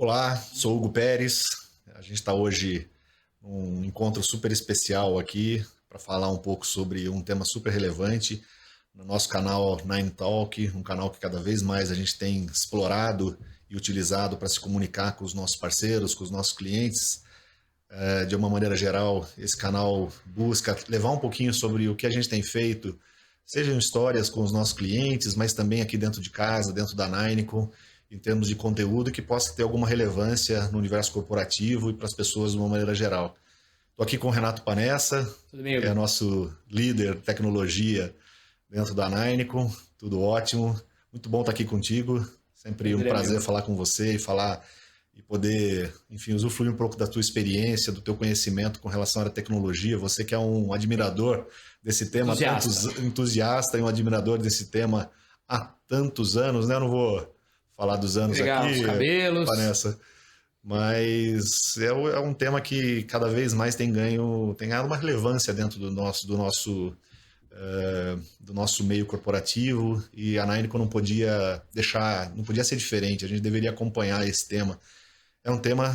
Olá, sou Hugo Pérez. A gente está hoje num encontro super especial aqui para falar um pouco sobre um tema super relevante no nosso canal Nine Talk, um canal que cada vez mais a gente tem explorado e utilizado para se comunicar com os nossos parceiros, com os nossos clientes. De uma maneira geral, esse canal busca levar um pouquinho sobre o que a gente tem feito, sejam histórias com os nossos clientes, mas também aqui dentro de casa, dentro da Nineco, em termos de conteúdo que possa ter alguma relevância no universo corporativo e para as pessoas de uma maneira geral. Estou aqui com o Renato Panessa, Tudo bem, que é Hugo? nosso líder de tecnologia dentro da Nineco. Tudo ótimo. Muito bom estar aqui contigo. Sempre um Prazer é prazer meu. falar com você e falar e poder, enfim, usufruir um pouco da tua experiência, do teu conhecimento com relação à tecnologia. Você que é um admirador desse tema, Entusiasta. tantos entusiasta e um admirador desse tema há tantos anos, né? Eu não vou falar dos anos Pegar os aqui, cabelos. Vanessa, mas é um tema que cada vez mais tem ganhado uma relevância dentro do nosso meio corporativo, e a Nineco não podia deixar, não podia ser diferente. A gente deveria acompanhar esse tema. É um tema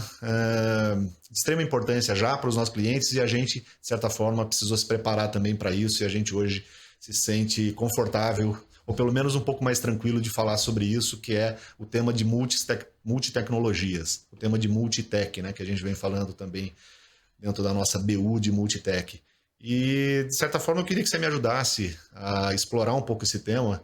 de extrema importância já para os nossos clientes, e a gente, de certa forma, precisou se preparar também para isso, e a gente hoje se sente confortável, ou pelo menos um pouco mais tranquilo de falar sobre isso, que é o tema de multitecnologias, o tema de multitech, né, que a gente vem falando também dentro da nossa BU de multitech. E, de certa forma, eu queria que você me ajudasse a explorar um pouco esse tema,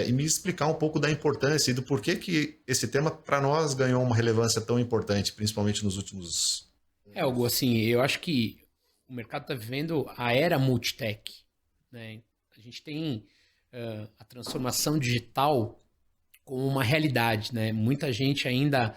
e me explicar um pouco da importância e do porquê que esse tema, para nós, ganhou uma relevância tão importante, principalmente nos últimos Hugo, anos. assim, eu acho que o mercado está vivendo a era multitech, né? A gente tem a transformação digital como uma realidade, né? Muita gente ainda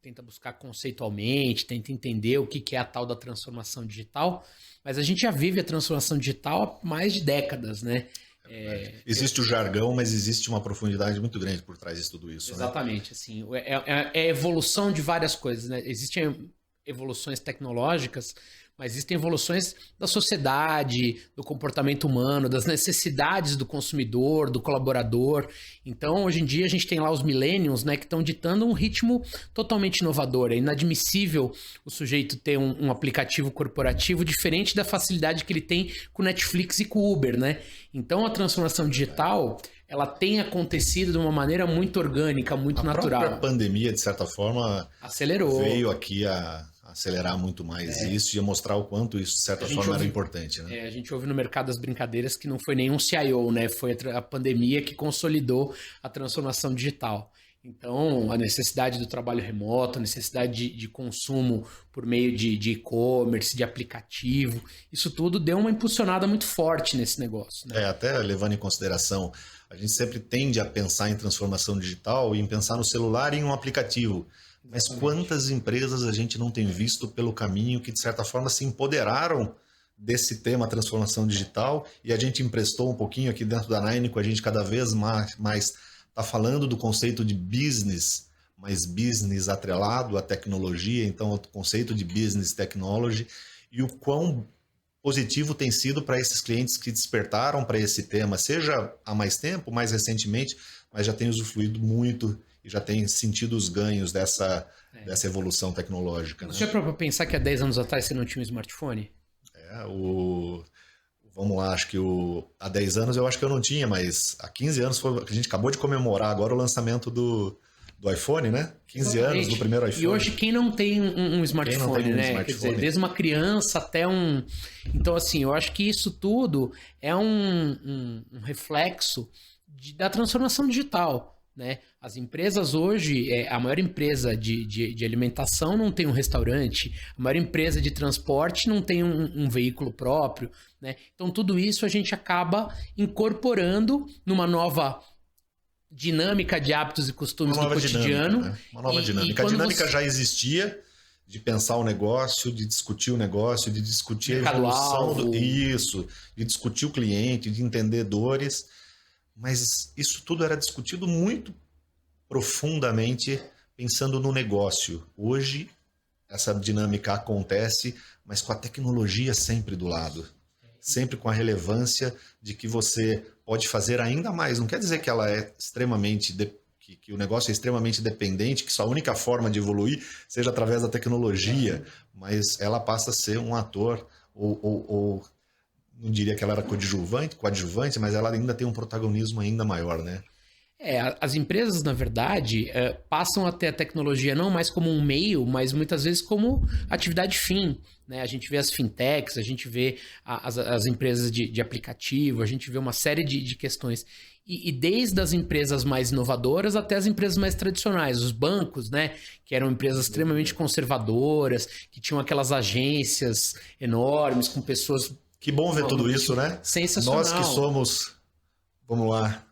tenta buscar conceitualmente, tenta entender o que que é a tal da transformação digital, mas a gente já vive a transformação digital há mais de décadas, né? Verdade. Existe o jargão, mas existe uma profundidade muito grande por trás de tudo isso, né? Exatamente, assim, é a evolução de várias coisas, né? Existem evoluções tecnológicas, mas existem evoluções da sociedade, do comportamento humano, das necessidades do consumidor, do colaborador. Então, hoje em dia, a gente tem lá os millennials, né, que estão ditando um ritmo totalmente inovador. É inadmissível o sujeito ter um aplicativo corporativo diferente da facilidade que ele tem com o Netflix e com o Uber, né? Então, a transformação digital, ela tem acontecido de uma maneira muito orgânica, muito A própria natural. pandemia, de certa forma, Acelerou. veio aqui a acelerar muito mais isso e a mostrar o quanto isso, de A certa gente forma, era ouve, importante, né? a gente ouve no mercado das brincadeiras que não foi nenhum CIO, né? Foi a pandemia que consolidou a transformação digital. Então, a necessidade do trabalho remoto, a necessidade de consumo por meio de e-commerce, de aplicativo, isso tudo deu uma impulsionada muito forte nesse negócio, né? Até levando em consideração, a gente sempre tende a pensar em transformação digital e em pensar no celular e em um aplicativo. Mas Exatamente. quantas empresas a gente não tem visto pelo caminho que, de certa forma, se empoderaram desse tema transformação digital, e a gente emprestou um pouquinho aqui dentro da Nineco, a gente cada vez mais está falando do conceito de business, mas business atrelado à tecnologia, então o conceito de business technology, e o quão positivo tem sido para esses clientes que despertaram para esse tema, seja há mais tempo, mais recentemente, mas já tem usufruído muito e já tem sentido os ganhos dessa evolução tecnológica, Você né? já parou para pensar que há 10 anos atrás você não tinha um smartphone? É, vamos lá, acho que há 10 anos eu acho que eu não tinha, mas há 15 anos a gente acabou de comemorar agora o lançamento do iPhone, né? 15 anos do Exatamente. primeiro E iPhone. hoje, quem não tem um Quem não tem smartphone, um né? Quer dizer, smartphone? desde uma criança até um. Então, assim, eu acho que isso tudo é um reflexo da transformação digital, né? As empresas hoje, a maior empresa de alimentação não tem um restaurante, a maior empresa de transporte não tem um veículo próprio, né? Então, tudo isso a gente acaba incorporando numa nova dinâmica de hábitos e Uma costumes do nova dinâmica, cotidiano. né? Uma nova E dinâmica. A quando dinâmica você. já existia de pensar o negócio, de discutir o negócio, de discutir a evolução Mercado-alvo. isso, de discutir o cliente, de entender dores, mas isso tudo era discutido muito profundamente pensando no negócio. Hoje essa dinâmica acontece, mas com a tecnologia sempre do lado, sempre com a relevância de que você pode fazer ainda mais. Não quer dizer que ela é extremamente que o negócio é extremamente dependente, que sua única forma de evoluir seja através da tecnologia, mas ela passa a ser um ator, ou não diria que ela era coadjuvante, mas ela ainda tem um protagonismo ainda maior, né? As empresas, na verdade, passam a ter a tecnologia não mais como um meio, mas muitas vezes como atividade fim, né? A gente vê as fintechs, a gente vê as empresas de aplicativo, a gente vê uma série de questões. E desde as empresas mais inovadoras até as empresas mais tradicionais, os bancos, né? Que eram empresas extremamente conservadoras, que tinham aquelas agências enormes com pessoas... Que bom ver tudo isso, né? Sensacional. Nós que somos, vamos lá,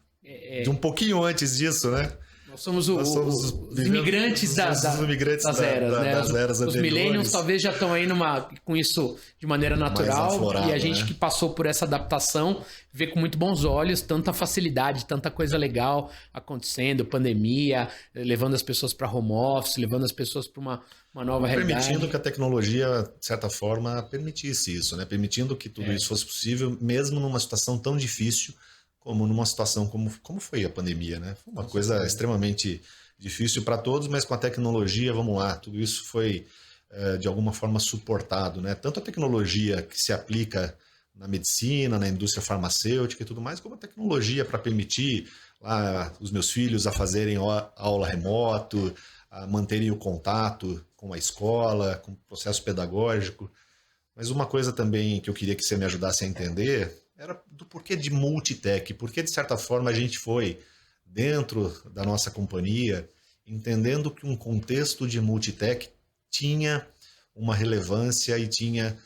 de um pouquinho antes disso, né? Nós somos os imigrantes das eras, né? Das eras os millennials talvez já estão aí com isso de maneira natural, e a gente, né, que passou por essa adaptação vê com muito bons olhos tanta facilidade, tanta coisa legal acontecendo, pandemia, levando as pessoas para home office, levando as pessoas para uma nova realidade. Permitindo que a tecnologia, de certa forma, permitisse isso, né? Permitindo que tudo isso fosse possível, mesmo numa situação tão difícil como numa situação como foi a pandemia, né? Foi uma coisa extremamente difícil para todos, mas com a tecnologia, vamos lá, tudo isso foi de alguma forma suportado, né? Tanto a tecnologia que se aplica na medicina, na indústria farmacêutica e tudo mais, como a tecnologia para permitir lá os meus filhos a fazerem aula remoto, a manterem o contato com a escola, com o processo pedagógico. Mas uma coisa também que eu queria que você me ajudasse a entender era do porquê de multitech, porque de certa forma a gente foi dentro da nossa companhia entendendo que um contexto de multitech tinha uma relevância e tinha,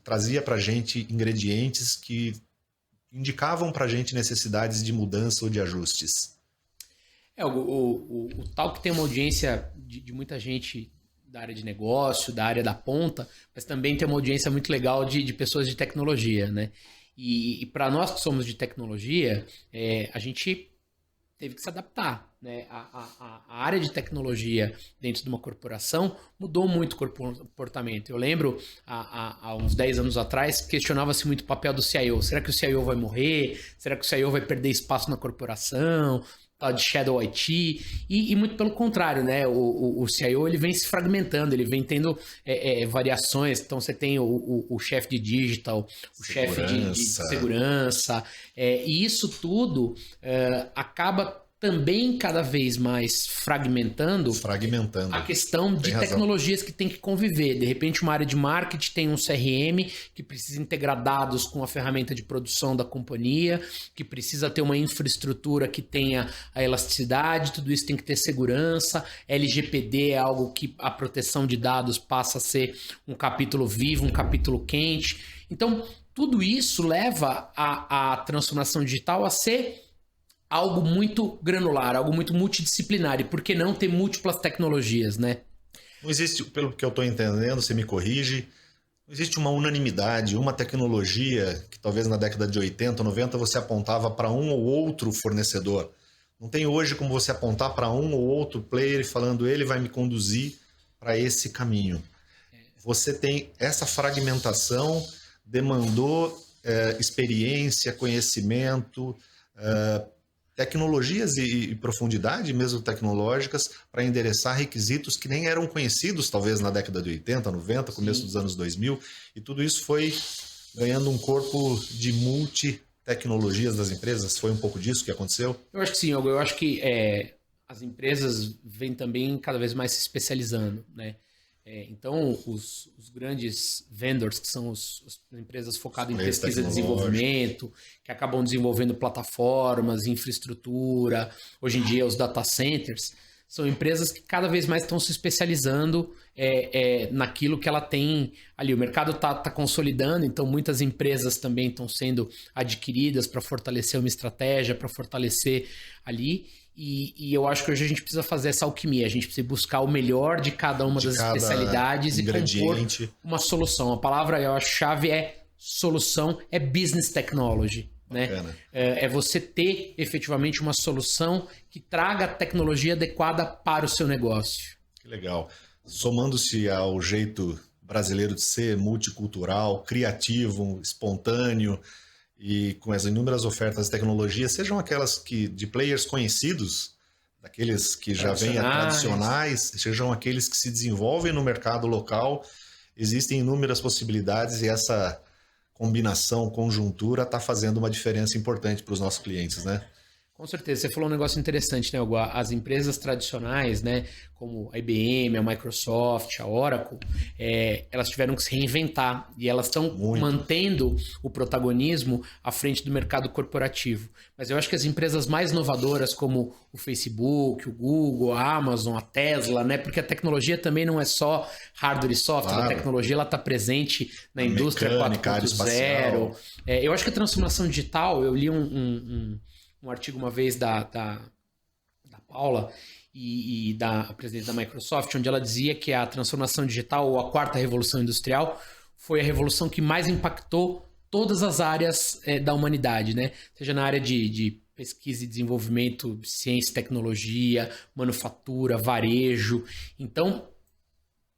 trazia para a gente ingredientes que indicavam para a gente necessidades de mudança ou de ajustes. O tal que tem uma audiência de muita gente da área de negócio, da área da ponta, mas também tem uma audiência muito legal de pessoas de tecnologia, né? E para nós que somos de tecnologia, a gente teve que se adaptar, né? A área de tecnologia dentro de uma corporação mudou muito o comportamento. Eu lembro, há uns 10 anos atrás, questionava-se muito o papel do CIO. Será que o CIO vai morrer? Será que o CIO vai perder espaço na corporação? De Shadow IT, e muito pelo contrário, né? O CIO ele vem se fragmentando, ele vem tendo variações. Então você tem o chefe de digital, o chefe de segurança, e isso tudo acaba também cada vez mais fragmentando a questão de tecnologias que tem que conviver. De repente, uma área de marketing tem um CRM que precisa integrar dados com a ferramenta de produção da companhia, que precisa ter uma infraestrutura que tenha a elasticidade, tudo isso tem que ter segurança. LGPD é algo que a proteção de dados passa a ser um capítulo vivo, um capítulo quente. Então, tudo isso leva a transformação digital a ser algo muito granular, algo muito multidisciplinar. E por que não ter múltiplas tecnologias, né? Não existe, pelo que eu estou entendendo, você me corrige, não existe uma unanimidade, uma tecnologia que talvez na década de 80, 90 você apontava para um ou outro fornecedor. Não tem hoje como você apontar para um ou outro player falando ele vai me conduzir para esse caminho. Você tem essa fragmentação, demandou experiência, conhecimento, tecnologias e profundidade mesmo tecnológicas para endereçar requisitos que nem eram conhecidos talvez na década de 80, 90, começo dos anos 2000, e tudo isso foi ganhando um corpo de multitecnologias das empresas. Foi um pouco disso que aconteceu? Eu acho que sim, eu acho que as empresas vêm também cada vez mais se especializando, né? Então, os grandes vendors, que são as empresas focadas em pesquisa e desenvolvimento, que acabam desenvolvendo plataformas, infraestrutura, hoje em dia os data centers, são empresas que cada vez mais estão se especializando naquilo que ela tem ali. O mercado está consolidando, então muitas empresas também estão sendo adquiridas para fortalecer uma estratégia, para fortalecer ali. E eu acho que hoje a gente precisa fazer essa alquimia, a gente precisa buscar o melhor de cada uma das especialidades e compor uma solução. A palavra, eu acho, chave é solução, é business technology. Né? É você ter efetivamente uma solução que traga a tecnologia adequada para o seu negócio. Que legal. Somando-se ao jeito brasileiro de ser, multicultural, criativo, espontâneo e com as inúmeras ofertas de tecnologia, sejam aquelas que de players conhecidos, daqueles que já vêm tradicionais, sejam aqueles que se desenvolvem no mercado local, existem inúmeras possibilidades e essa combinação, conjuntura, está fazendo uma diferença importante para os nossos clientes, né? Com certeza, você falou um negócio interessante, né, Hugo? As empresas tradicionais, né, como a IBM, a Microsoft, a Oracle, elas tiveram que se reinventar e elas estão mantendo o protagonismo à frente do mercado corporativo. Mas eu acho que as empresas mais inovadoras, como o Facebook, o Google, a Amazon, a Tesla, né, porque a tecnologia também não é só hardware e software, claro. A tecnologia está presente na indústria 4.0. Eu acho que a transformação digital, eu li um artigo uma vez da Paula e da presidente da Microsoft, onde ela dizia que a transformação digital, ou a quarta revolução industrial, foi a revolução que mais impactou todas as áreas da humanidade, né? Seja na área de pesquisa e desenvolvimento, ciência e tecnologia, manufatura, varejo. Então,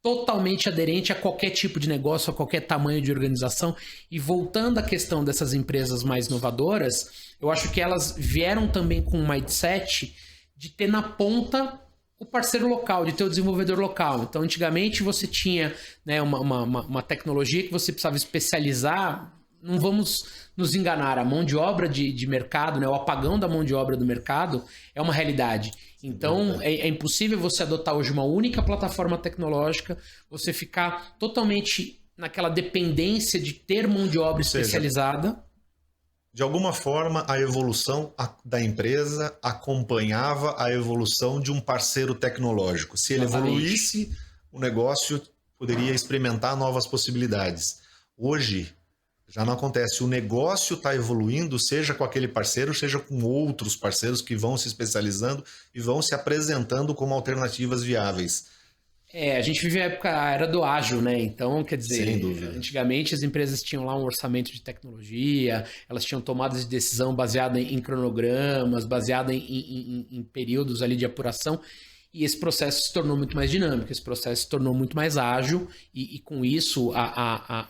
totalmente aderente a qualquer tipo de negócio, a qualquer tamanho de organização. E voltando à questão dessas empresas mais inovadoras, eu acho que elas vieram também com um mindset de ter na ponta o parceiro local, de ter o desenvolvedor local. Então, antigamente você tinha, né, uma tecnologia que você precisava especializar. Não vamos nos enganar, a mão de obra de mercado, né, o apagão da mão de obra do mercado é uma realidade. Então, é impossível você adotar hoje uma única plataforma tecnológica, você ficar totalmente naquela dependência de ter mão de obra especializada. De alguma forma, a evolução da empresa acompanhava a evolução de um parceiro tecnológico. Se ele evoluísse, o negócio poderia experimentar novas possibilidades. Hoje, já não acontece. O negócio está evoluindo, seja com aquele parceiro, seja com outros parceiros que vão se especializando e vão se apresentando como alternativas viáveis. A gente vive a era do ágil, né? Então, quer dizer, sem dúvida. Antigamente as empresas tinham lá um orçamento de tecnologia, elas tinham tomadas de decisão baseada em cronogramas, baseada em períodos ali de apuração. E esse processo se tornou muito mais dinâmico, esse processo se tornou muito mais ágil e com isso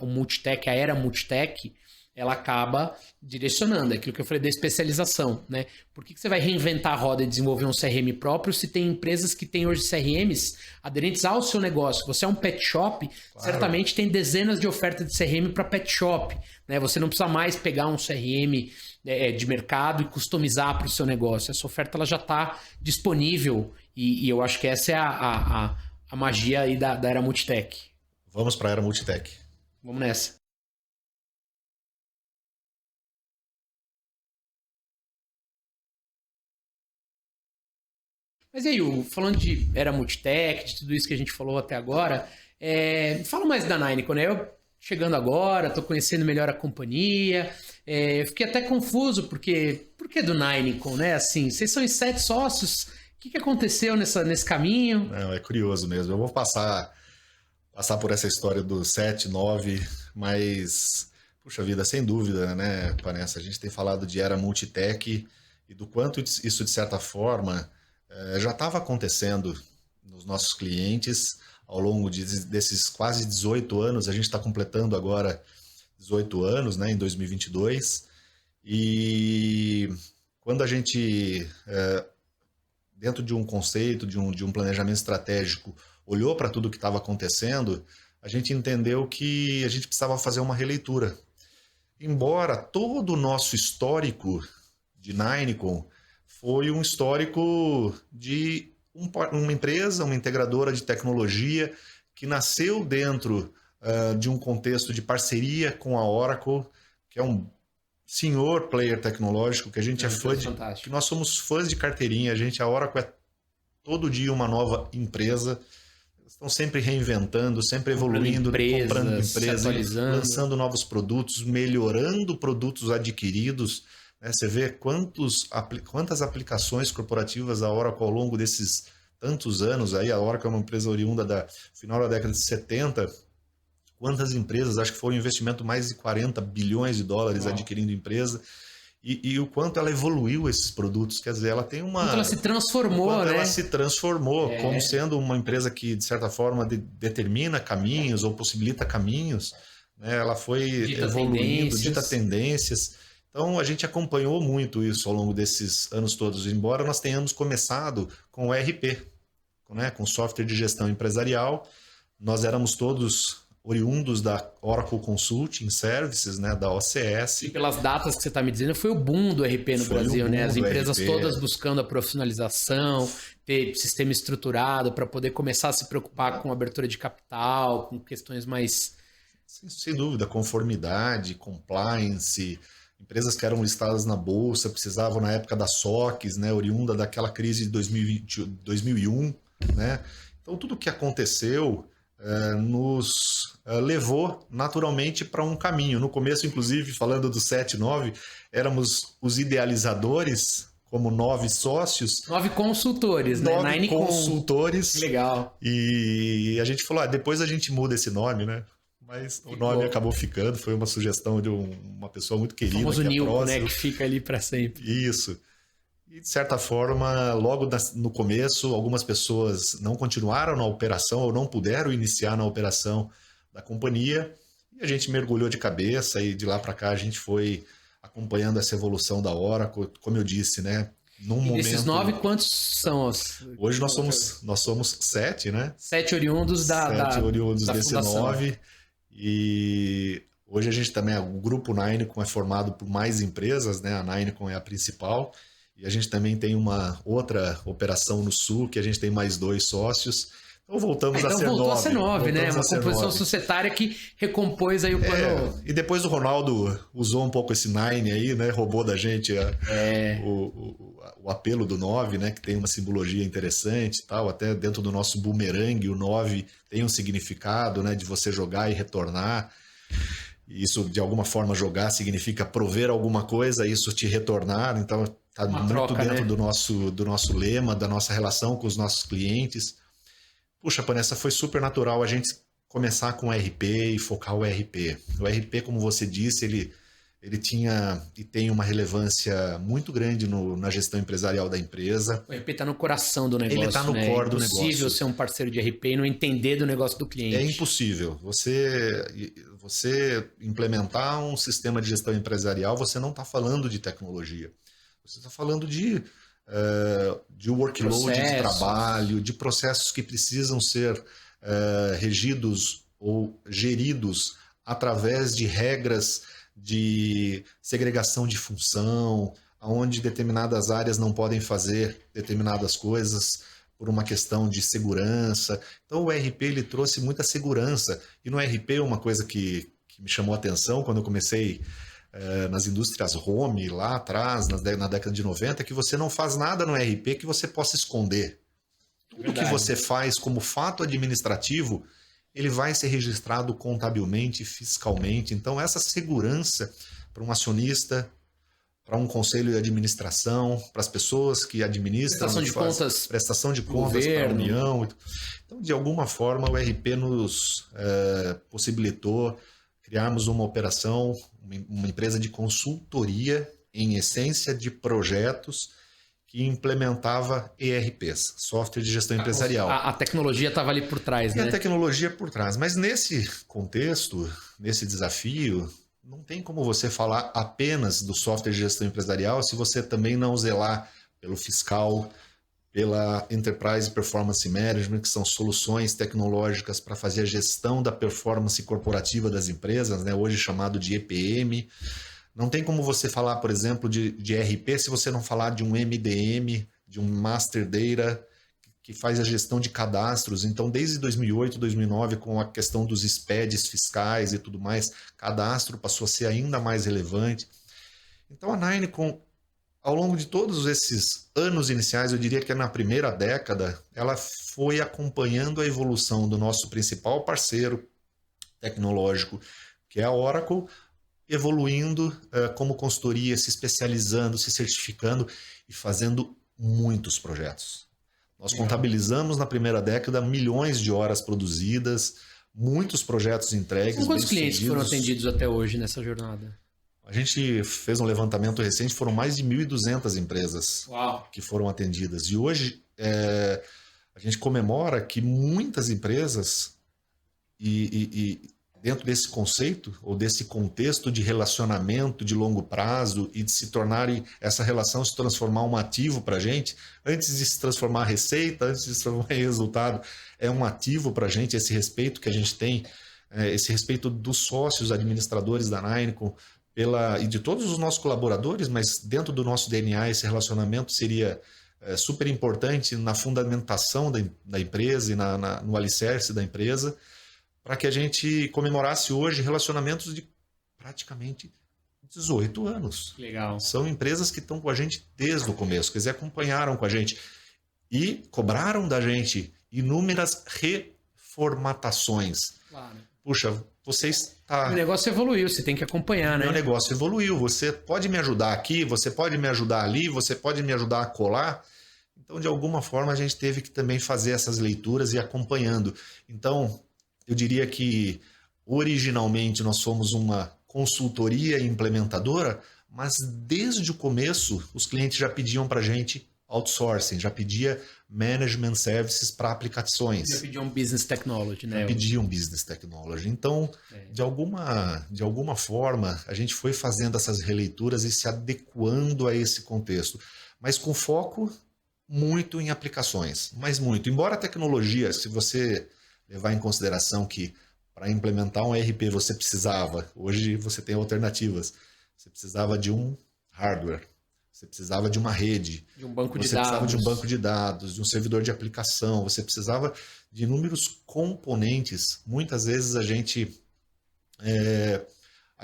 o multitech, a era multitech, ela acaba direcionando, é aquilo que eu falei da especialização, né? Por que você vai reinventar a roda e desenvolver um CRM próprio se tem empresas que têm hoje CRMs aderentes ao seu negócio? Você é um pet shop, claro. Certamente tem dezenas de ofertas de CRM para pet shop, né? Você não precisa mais pegar um CRM de mercado e customizar para o seu negócio. Essa oferta ela já está disponível e eu acho que essa é a magia aí da era multitech. Vamos para a era multitech. Vamos nessa. Mas e aí, Hugo, falando de era multitech, de tudo isso que a gente falou até agora, fala mais da Nineco, né? Eu chegando agora, estou conhecendo melhor a companhia, fiquei até confuso, por que do Nineco, né? Assim, vocês são em 7 sócios, o que aconteceu nesse caminho? Não, é curioso mesmo, eu vou passar por essa história do 7, 9, mas, puxa vida, sem dúvida, né, Vanessa? A gente tem falado de era multitech e do quanto isso, de certa forma, já estava acontecendo nos nossos clientes ao longo desses quase 18 anos. A gente está completando agora 18 anos, né, em 2022. E quando a gente, dentro de um conceito, de um planejamento estratégico, olhou para tudo que estava acontecendo, a gente entendeu que a gente precisava fazer uma releitura. Embora todo o nosso histórico de Nineco foi um histórico de uma empresa, uma integradora de tecnologia que nasceu dentro de um contexto de parceria com a Oracle, que é um senhor player tecnológico, que a gente é fã de... que nós somos fãs de carteirinha, a Oracle é todo dia uma nova empresa, estão sempre reinventando, sempre evoluindo, comprando empresas, lançando novos produtos, melhorando produtos adquiridos. Você vê quantas aplicações corporativas a Oracle ao longo desses tantos anos, aí a Oracle é uma empresa oriunda da final da década de 70, quantas empresas, acho que foi um investimento mais de 40 bilhões de dólares adquirindo empresa, e o quanto ela evoluiu esses produtos, quer dizer, ela tem uma... Quanto ela se transformou, né? Ela se transformou como sendo uma empresa que, de certa forma, determina caminhos ou possibilita caminhos, né? Ela foi evoluindo, dita tendências. Então, a gente acompanhou muito isso ao longo desses anos todos, embora nós tenhamos começado com o ERP, né, com software de gestão empresarial. Nós éramos todos oriundos da Oracle Consulting Services, né, da OCS. E pelas datas que você está me dizendo, foi o boom do RP no Brasil, né? As empresas todas buscando a profissionalização, ter sistema estruturado para poder começar a se preocupar com abertura de capital, com questões mais... Sem dúvida, conformidade, compliance, empresas que eram listadas na bolsa, precisavam na época da SOX, né, oriunda daquela crise de 2001, né? Então, tudo o que aconteceu nos levou naturalmente para um caminho. No começo, inclusive, falando do 7-9, éramos os idealizadores, como 9 sócios. 9 consultores, né? 9 consultores. Legal. E a gente falou, depois a gente muda esse nome, né? Mas o nome acabou ficando, foi uma sugestão de uma pessoa muito querida. O famoso Nilco, né? Que fica ali para sempre. Isso. E, de certa forma, logo no começo, algumas pessoas não continuaram na operação ou não puderam iniciar na operação da companhia. E a gente mergulhou de cabeça e de lá para cá a gente foi acompanhando essa evolução da Oracle, como eu disse, né? Num momento... Desses 9, quantos são os... Hoje nós somos 7, né? 7 oriundos da oriundos da desse fundação. 9. E hoje a gente também, o grupo Ninecom é formado por mais empresas, né? A Ninecom é a principal. E a gente também tem uma outra operação no Sul, que a gente tem mais 2 sócios. Então voltamos a ser 9. Voltou a ser 9, né? Uma composição societária que recompôs aí o plano... E depois o Ronaldo usou um pouco esse Nine aí, né? Roubou da gente o apelo do 9, né? Que tem uma simbologia interessante e tal. Até dentro do nosso boomerang, o 9 tem um significado, né? De você jogar e retornar. Isso, de alguma forma, jogar significa prover alguma coisa, isso te retornar. Então, está muito troca, dentro, né? do nosso lema, da nossa relação com os nossos clientes. Puxa, Panessa, foi super natural a gente começar com o RP e focar o RP. O RP, como você disse, ele tinha e tem uma relevância muito grande na gestão empresarial da empresa. O RP está no coração do negócio. Ele está no core do negócio. É impossível ser um parceiro de RP e não entender do negócio do cliente. É impossível. Você implementar um sistema de gestão empresarial, você não está falando de tecnologia. Você está falando de workload de trabalho, de processos que precisam ser regidos ou geridos através de regras de segregação de função, onde determinadas áreas não podem fazer determinadas coisas por uma questão de segurança. Então o RP ele trouxe muita segurança. E no RP uma coisa que me chamou a atenção quando eu comecei nas indústrias home lá atrás, na década de 90, que você não faz nada no RP que você possa esconder. Tudo que você faz como fato administrativo, ele vai ser registrado contabilmente, fiscalmente. Então, essa segurança para um acionista, para um conselho de administração, para as pessoas que administram... Prestação de contas para a União. Então, de alguma forma, o RP nos possibilitou criarmos uma operação, uma empresa de consultoria, em essência, de projetos que implementava ERPs, software de gestão empresarial. A tecnologia estava ali por trás, né? A tecnologia por trás. Mas nesse contexto, nesse desafio, não tem como você falar apenas do software de gestão empresarial se você também não zelar pelo fiscal, pela Enterprise Performance Management, que são soluções tecnológicas para fazer a gestão da performance corporativa das empresas, né? Hoje chamado de EPM. Não tem como você falar, por exemplo, de RP se você não falar de um MDM, de um Master Data, que faz a gestão de cadastros. Então, desde 2008, 2009, com a questão dos SPEDs fiscais e tudo mais, cadastro passou a ser ainda mais relevante. Então, a Ninecom, ao longo de todos esses anos iniciais, eu diria que na primeira década, ela foi acompanhando a evolução do nosso principal parceiro tecnológico, que é a Oracle, evoluindo como consultoria, se especializando, se certificando e fazendo muitos projetos. Nós contabilizamos na primeira década milhões de horas produzidas, muitos projetos entregues. Quantos clientes foram atendidos até hoje nessa jornada? A gente fez um levantamento recente, foram mais de 1.200 empresas que foram atendidas. E hoje a gente comemora que muitas empresas, e dentro desse conceito ou desse contexto de relacionamento de longo prazo e de se tornar essa relação se transformar um ativo para a gente, antes de se transformar em receita, antes de se transformar em resultado, é um ativo para a gente, esse respeito que a gente tem, esse respeito dos sócios administradores da Nineco e de todos os nossos colaboradores, mas dentro do nosso DNA esse relacionamento seria super importante na fundamentação da empresa e no alicerce da empresa, para que a gente comemorasse hoje relacionamentos de praticamente 18 anos. Legal. São empresas que estão com a gente desde o começo, quer dizer, acompanharam com a gente e cobraram da gente inúmeras reformatações. Claro. Puxa, você está... O negócio evoluiu, você tem que acompanhar, né? O negócio evoluiu, você pode me ajudar aqui, você pode me ajudar ali, você pode me ajudar a colar. Então, de alguma forma, a gente teve que também fazer essas leituras e ir acompanhando. Então, eu diria que originalmente nós somos uma consultoria implementadora, mas desde o começo os clientes já pediam para a gente outsourcing, já pedia management services para aplicações. Já pediam business technology, né? Já pediam business technology. Então, de alguma forma, a gente foi fazendo essas releituras e se adequando a esse contexto, mas com foco muito em aplicações, mas muito. Embora a tecnologia, se você levar em consideração que para implementar um ERP você precisava, hoje você tem alternativas, você precisava de um hardware, você precisava de uma rede, de um banco de dados, você precisava de um banco de dados, de um servidor de aplicação, você precisava de inúmeros componentes. Muitas vezes a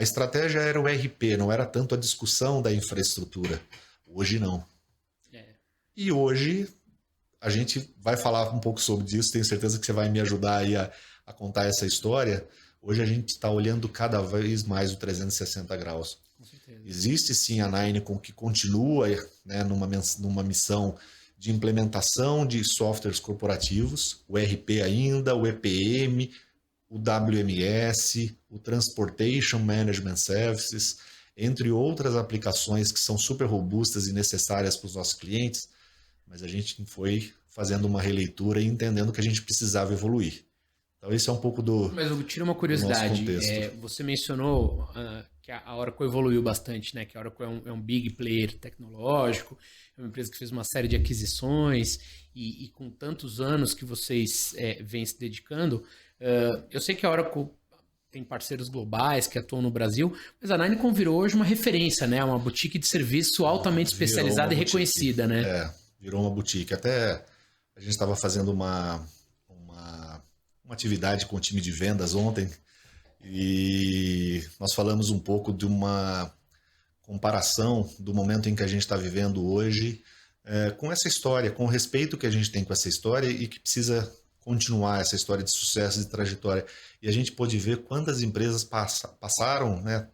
estratégia era o ERP, não era tanto a discussão da infraestrutura. Hoje não. E hoje a gente vai falar um pouco sobre isso, tenho certeza que você vai me ajudar aí a contar essa história. Hoje a gente está olhando cada vez mais o 360 graus. Com certeza. Existe sim a Ninecom que continua, né, numa missão de implementação de softwares corporativos, o ERP ainda, o EPM, o WMS, o Transportation Management Services, entre outras aplicações que são super robustas e necessárias para os nossos clientes, mas a gente foi fazendo uma releitura e entendendo que a gente precisava evoluir. Então esse é um pouco do... Mas eu tiro uma curiosidade, você mencionou que a Oracle evoluiu bastante, né? Que a Oracle é um big player tecnológico, é uma empresa que fez uma série de aquisições e com tantos anos que vocês vêm se dedicando, eu sei que a Oracle tem parceiros globais que atuam no Brasil, mas a Ninecom virou hoje uma referência, né? Uma boutique de serviço altamente especializada e reconhecida, né? Virou uma boutique. Até a gente estava fazendo uma atividade com o time de vendas ontem e nós falamos um pouco de uma comparação do momento em que a gente está vivendo hoje com essa história, com o respeito que a gente tem com essa história e que precisa continuar essa história de sucesso e de trajetória. E a gente pôde ver quantas empresas passaram, né,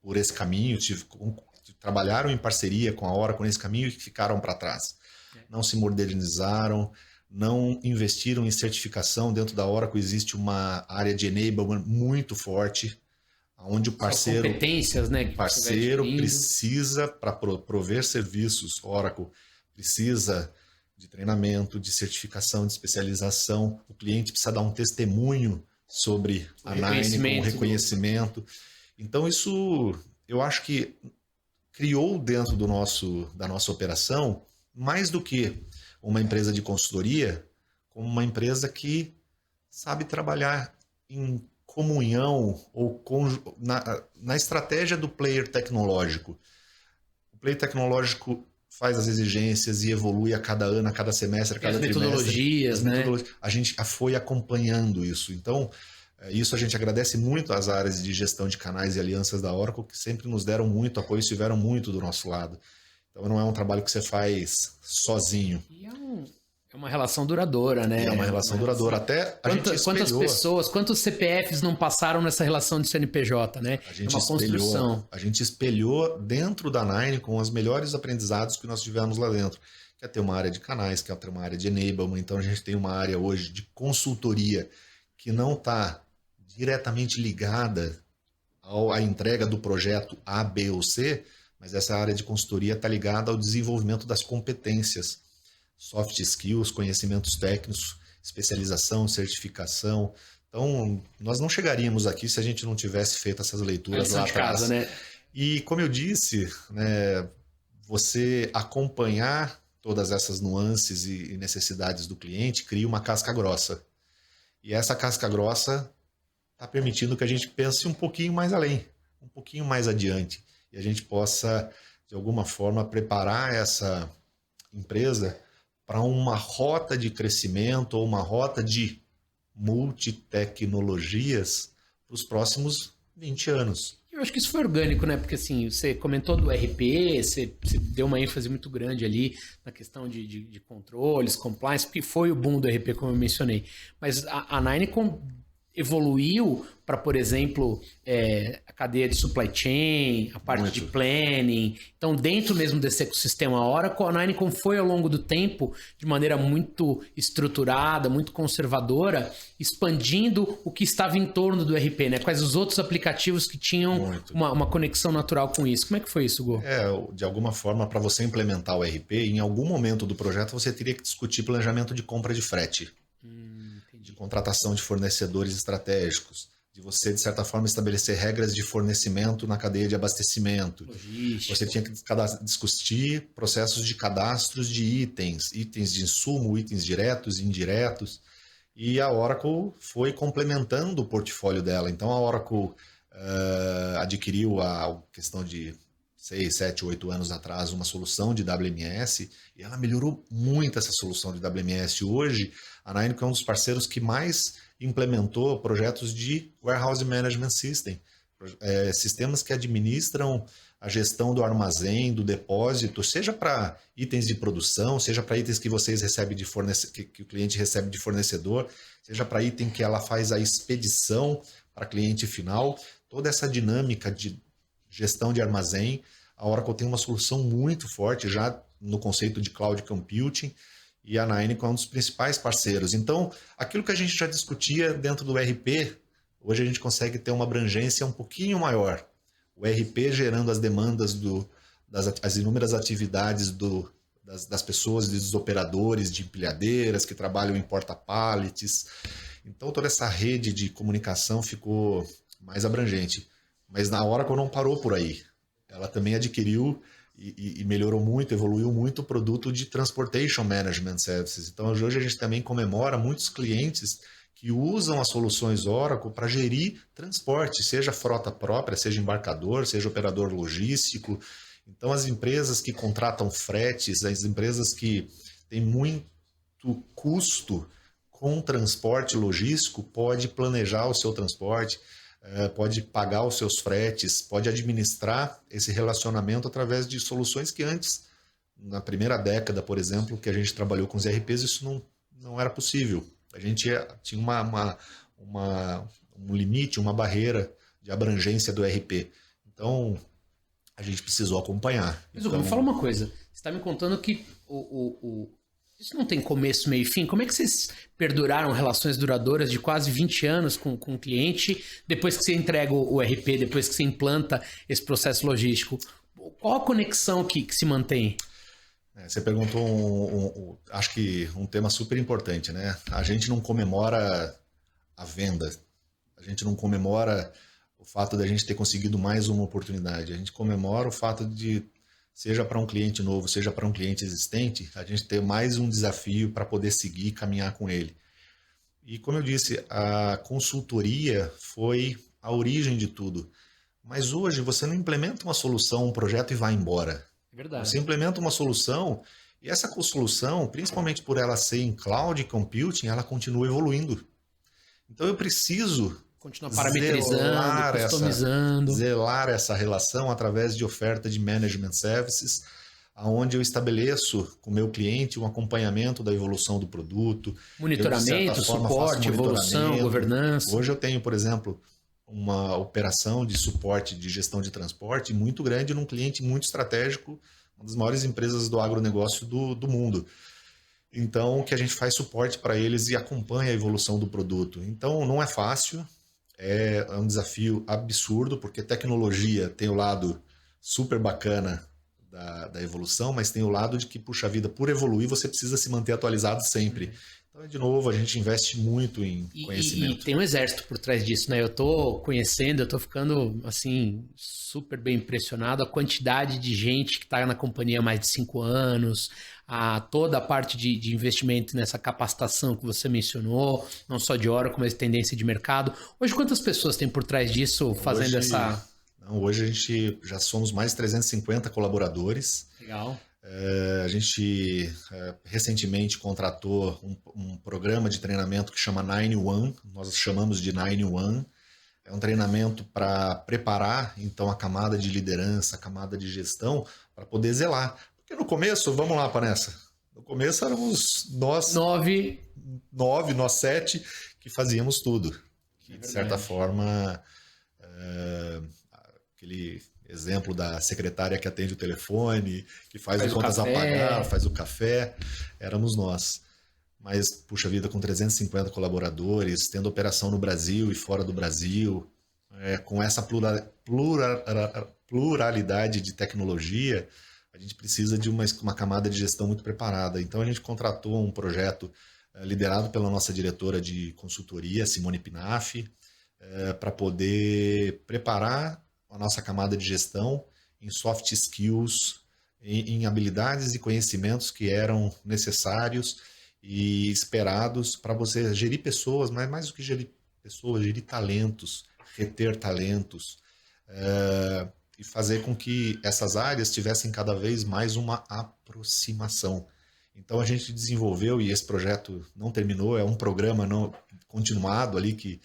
por esse caminho, trabalharam em parceria com a Oracle nesse caminho e ficaram para trás. Não se modernizaram, não investiram em certificação. Dentro da Oracle existe uma área de enablement muito forte, onde o parceiro, competências, né, que parceiro precisa, para prover serviços, Oracle precisa de treinamento, de certificação, de especialização. O cliente precisa dar um testemunho sobre a Ninecom, um reconhecimento. Então isso, eu acho que criou dentro da nossa operação, mais do que uma empresa de consultoria, como uma empresa que sabe trabalhar em comunhão ou na estratégia do player tecnológico. O player tecnológico faz as exigências e evolui a cada ano, a cada semestre, a cada trimestre. Metodologias, né? A gente foi acompanhando isso. Então, isso a gente agradece muito às áreas de gestão de canais e alianças da Oracle, que sempre nos deram muito apoio, estiveram muito do nosso lado. Então não é um trabalho que você faz sozinho. E é uma relação duradoura, né? É uma relação duradoura. Até a gente espelhou. Quantas pessoas, quantos CPFs não passaram nessa relação de CNPJ, né? É uma construção. A gente espelhou dentro da Nine com os melhores aprendizados que nós tivemos lá dentro. Quer ter uma área de canais, quer ter uma área de enablement. Então a gente tem uma área hoje de consultoria que não está diretamente ligada à entrega do projeto A, B ou C, mas essa área de consultoria está ligada ao desenvolvimento das competências, soft skills, conhecimentos técnicos, especialização, certificação, Então, nós não chegaríamos aqui se a gente não tivesse feito essas leituras lá atrás. Casa, né? E como eu disse, né, você acompanhar todas essas nuances e necessidades do cliente cria uma casca grossa. E essa casca grossa está permitindo que a gente pense um pouquinho mais além, um pouquinho mais adiante, e a gente possa, de alguma forma, preparar essa empresa para uma rota de crescimento ou uma rota de multitecnologias para os próximos 20 anos. Eu acho que isso foi orgânico, né? Porque assim, você comentou do RP, você deu uma ênfase muito grande ali na questão de controles, compliance, porque foi o boom do RP, como eu mencionei. Mas a Ninecom evoluiu para, por exemplo, a cadeia de supply chain, a parte de planning. Então, dentro mesmo desse ecossistema Oracle, a Ninecom foi ao longo do tempo, de maneira muito estruturada, muito conservadora, expandindo o que estava em torno do RP, né? Quais os outros aplicativos que tinham uma conexão natural com isso. Como é que foi isso, Gu? De alguma forma, para você implementar o RP, em algum momento do projeto você teria que discutir planejamento de compra de frete. De contratação de fornecedores estratégicos, de você, de certa forma, estabelecer regras de fornecimento na cadeia de abastecimento. Logística. Você tinha que discutir processos de cadastros de itens de insumo, itens diretos e indiretos, e a Oracle foi complementando o portfólio dela. Então, a Oracle adquiriu a questão de 6, 7, 8 anos atrás uma solução de WMS e ela melhorou muito essa solução de WMS. Hoje, a Ninecom é um dos parceiros que mais implementou projetos de Warehouse Management System, sistemas que administram a gestão do armazém, do depósito, seja para itens de produção, seja para itens que vocês recebem que o cliente recebe de fornecedor, seja para item que ela faz a expedição para cliente final. Toda essa dinâmica de gestão de armazém, a Oracle tem uma solução muito forte já no conceito de Cloud Computing, e a Ninecom é um dos principais parceiros. Então, aquilo que a gente já discutia dentro do RP, hoje a gente consegue ter uma abrangência um pouquinho maior. O RP gerando as demandas as inúmeras atividades das pessoas, dos operadores, de empilhadeiras que trabalham em porta-pallets. Então, toda essa rede de comunicação ficou mais abrangente. Mas na Oracle não parou por aí. Ela também adquiriu e melhorou muito, evoluiu muito o produto de Transportation Management Services. Então, hoje a gente também comemora muitos clientes que usam as soluções Oracle para gerir transporte, seja frota própria, seja embarcador, seja operador logístico. Então, as empresas que contratam fretes, as empresas que têm muito custo com transporte logístico, pode planejar o seu transporte, pode pagar os seus fretes, pode administrar esse relacionamento através de soluções que antes, na primeira década, por exemplo, que a gente trabalhou com os ERPs, isso não era possível. A gente tinha um limite, uma barreira de abrangência do ERP. Então, a gente precisou acompanhar. Mas, me fala uma coisa. Você está me contando que isso não tem começo, meio e fim. Como é que vocês perduraram relações duradouras de quase 20 anos com o cliente, depois que você entrega o RP, depois que você implanta esse processo logístico? Qual a conexão que se mantém? Você perguntou, acho que um tema super importante, né? A gente não comemora a venda, a gente não comemora o fato de a gente ter conseguido mais uma oportunidade, a gente comemora o fato de, seja para um cliente novo, seja para um cliente existente, a gente ter mais um desafio para poder seguir e caminhar com ele. E como eu disse, a consultoria foi a origem de tudo. Mas hoje você não implementa uma solução, um projeto e vai embora. É verdade. Você implementa uma solução e essa solução, principalmente por ela ser em cloud computing, ela continua evoluindo. Então eu preciso continuar parametrizando, customizando. Zelar essa relação através de oferta de management services, onde eu estabeleço com o meu cliente um acompanhamento da evolução do produto. Monitoramento, suporte, evolução, governança. Hoje eu tenho, por exemplo, uma operação de suporte de gestão de transporte muito grande num cliente muito estratégico, uma das maiores empresas do agronegócio do mundo. Então, que a gente faz suporte para eles e acompanha a evolução do produto. Então, não é fácil, é um desafio absurdo, porque tecnologia tem o lado super bacana da evolução, mas tem o lado de que, puxa vida, por evoluir, você precisa se manter atualizado sempre. Então, de novo, a gente investe muito em conhecimento. E tem um exército por trás disso, né? Eu tô conhecendo, eu tô ficando, assim, super bem impressionado a quantidade de gente que tá na companhia há mais de 5 anos, toda a parte de investimento nessa capacitação que você mencionou, não só de Oracle, mas tendência de mercado. Hoje, quantas pessoas tem por trás disso fazendo essa... Não, hoje a gente já somos mais de 350 colaboradores. Legal. A gente recentemente contratou um programa de treinamento que chama 9-1, nós chamamos de 9-1. É um treinamento para preparar, então, a camada de liderança, a camada de gestão, para poder zelar. Porque no começo, vamos lá, Vanessa, no começo éramos nós... nós 7, que fazíamos tudo. Que, de certa forma, aquele... exemplo da secretária que atende o telefone, que faz as contas a pagar, faz o café, éramos nós. Mas, puxa vida, com 350 colaboradores, tendo operação no Brasil e fora do Brasil, com essa pluralidade de tecnologia, a gente precisa de uma camada de gestão muito preparada. Então, a gente contratou um projeto liderado pela nossa diretora de consultoria, Simone Pinaffi, para poder preparar a nossa camada de gestão em soft skills, em habilidades e conhecimentos que eram necessários e esperados para você gerir pessoas, mas mais do que gerir pessoas, gerir talentos, reter talentos, e fazer com que essas áreas tivessem cada vez mais uma aproximação. Então a gente desenvolveu, e esse projeto não terminou, é um programa não continuado ali que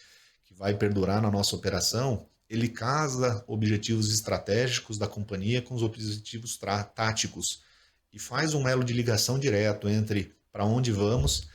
vai perdurar na nossa operação. Ele casa objetivos estratégicos da companhia com os objetivos táticos e faz um elo de ligação direto entre para onde vamos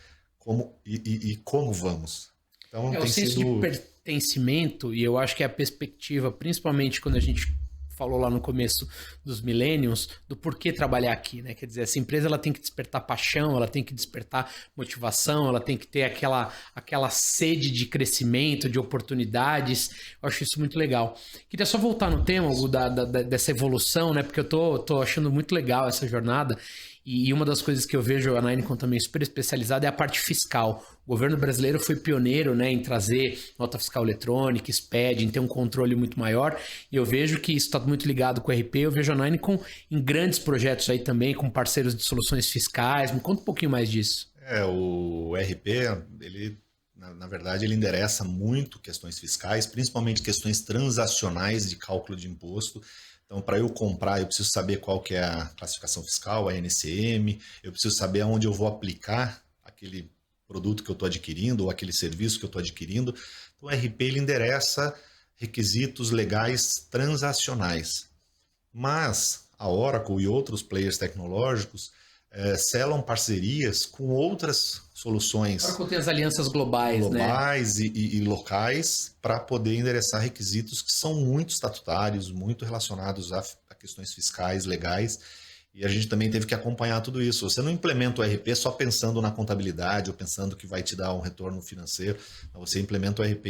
e como vamos. Então, tem o senso de pertencimento, e eu acho que é a perspectiva, principalmente quando a gente falou lá no começo dos millennials, do porquê trabalhar aqui, né? Quer dizer, essa empresa ela tem que despertar paixão, ela tem que despertar motivação, ela tem que ter aquela sede de crescimento, de oportunidades. Eu acho isso muito legal. Queria só voltar no tema, Hugo, dessa evolução, né? Porque eu tô achando muito legal essa jornada. E uma das coisas que eu vejo a Ninecon também super especializada é a parte fiscal. O governo brasileiro foi pioneiro, né, em trazer nota fiscal eletrônica, SPED, em ter um controle muito maior. E eu vejo que isso está muito ligado com o RP. Eu vejo a Ninecon em grandes projetos aí também, com parceiros de soluções fiscais. Me conta um pouquinho mais disso. O RP, ele, na verdade, ele endereça muito questões fiscais, principalmente questões transacionais de cálculo de imposto. Então, para eu comprar, eu preciso saber qual que é a classificação fiscal, a NCM, eu preciso saber aonde eu vou aplicar aquele produto que eu estou adquirindo ou aquele serviço que eu estou adquirindo. Então, o RP ele endereça requisitos legais transacionais. Mas a Oracle e outros players tecnológicos selam parcerias com outras soluções. Oracle tem as alianças globais, né? e locais para poder endereçar requisitos que são muito estatutários, muito relacionados a questões fiscais, legais. E a gente também teve que acompanhar tudo isso. Você não implementa o RP só pensando na contabilidade ou pensando que vai te dar um retorno financeiro. Você implementa o RP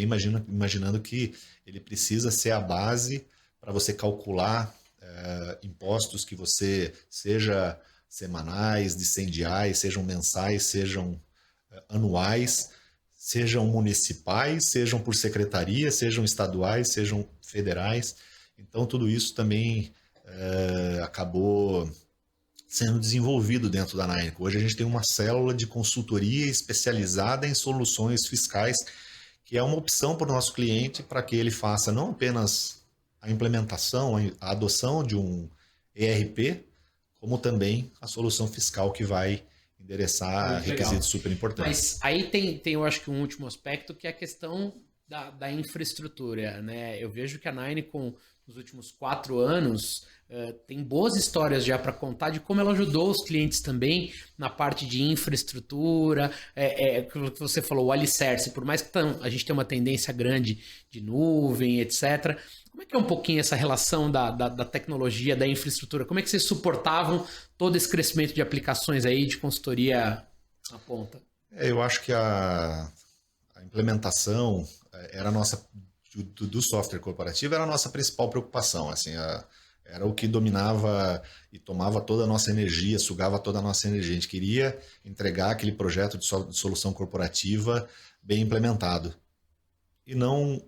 imaginando que ele precisa ser a base para você calcular impostos que você seja semanais, dicendiais, sejam mensais, sejam anuais, sejam municipais, sejam por secretaria, sejam estaduais, sejam federais. Então, tudo isso também acabou sendo desenvolvido dentro da Ninecon. Hoje a gente tem uma célula de consultoria especializada em soluções fiscais, que é uma opção para o nosso cliente para que ele faça não apenas a implementação, a adoção de um ERP, como também a solução fiscal que vai endereçar requisitos super importantes. Mas aí tem, eu acho que um último aspecto, que é a questão da infraestrutura, né? Eu vejo que a Ninecon, nos últimos 4 anos, tem boas histórias já para contar de como ela ajudou os clientes também na parte de infraestrutura, que você falou, o alicerce, por mais que a gente tenha uma tendência grande de nuvem, etc., como é que é um pouquinho essa relação da tecnologia, da infraestrutura? Como é que vocês suportavam todo esse crescimento de aplicações aí, de consultoria na ponta? Eu acho que a implementação era a nossa, do software corporativo, era a nossa principal preocupação. Assim, Era o que dominava e tomava toda a nossa energia, sugava toda a nossa energia. A gente queria entregar aquele projeto de solução corporativa bem implementado. E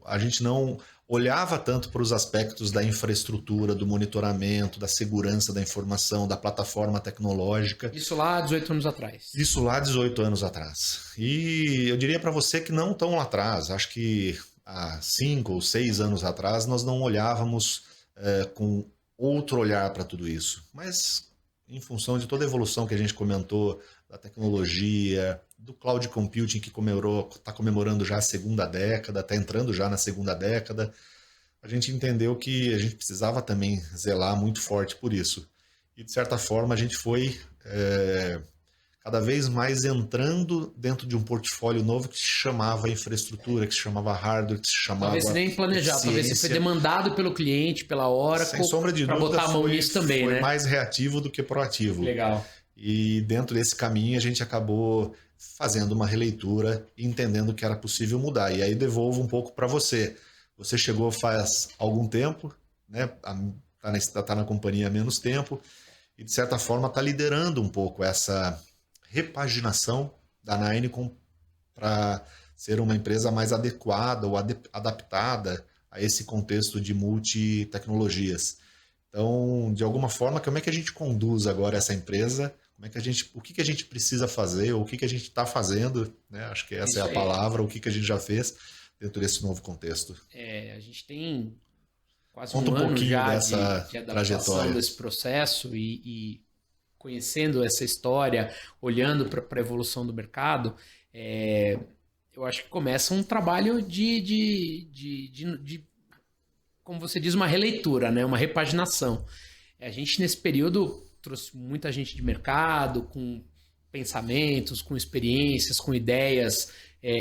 a gente não olhava tanto para os aspectos da infraestrutura, do monitoramento, da segurança da informação, da plataforma tecnológica. Isso lá 18 anos atrás. Isso lá 18 anos atrás. E eu diria para você que não tão lá atrás. Acho que há 5 ou 6 anos atrás nós não olhávamos com outro olhar para tudo isso. Mas em função de toda a evolução que a gente comentou, da tecnologia, do cloud computing que está comemorando já a segunda década, está entrando já na segunda década, a gente entendeu que a gente precisava também zelar muito forte por isso. E de certa forma a gente foi cada vez mais entrando dentro de um portfólio novo que se chamava infraestrutura, que se chamava hardware, que se chamava talvez nem planejado, talvez você foi demandado pelo cliente, pela Oracle, sem sombra de para dúvida, botar a mão nisso também, foi né? mais reativo do que proativo. Legal. E dentro desse caminho a gente acabou fazendo uma releitura e entendendo que era possível mudar. E aí devolvo um pouco para você. Você chegou faz algum tempo, né? Tá na companhia há menos tempo e de certa forma está liderando um pouco essa repaginação da Ninicom para ser uma empresa mais adequada ou adaptada a esse contexto de multitecnologias. Então, de alguma forma, como é que a gente conduz agora essa empresa? O que a gente precisa fazer? O que a gente está fazendo? Né? Acho que essa é a palavra. O que a gente já fez dentro desse novo contexto? A gente tem quase Conta um ano já dessa de adaptação trajetória desse processo e conhecendo essa história, olhando para a evolução do mercado, eu acho que começa um trabalho de, como você diz, uma releitura, né? Uma repaginação. A gente, nesse período, trouxe muita gente de mercado, com pensamentos, com experiências, com ideias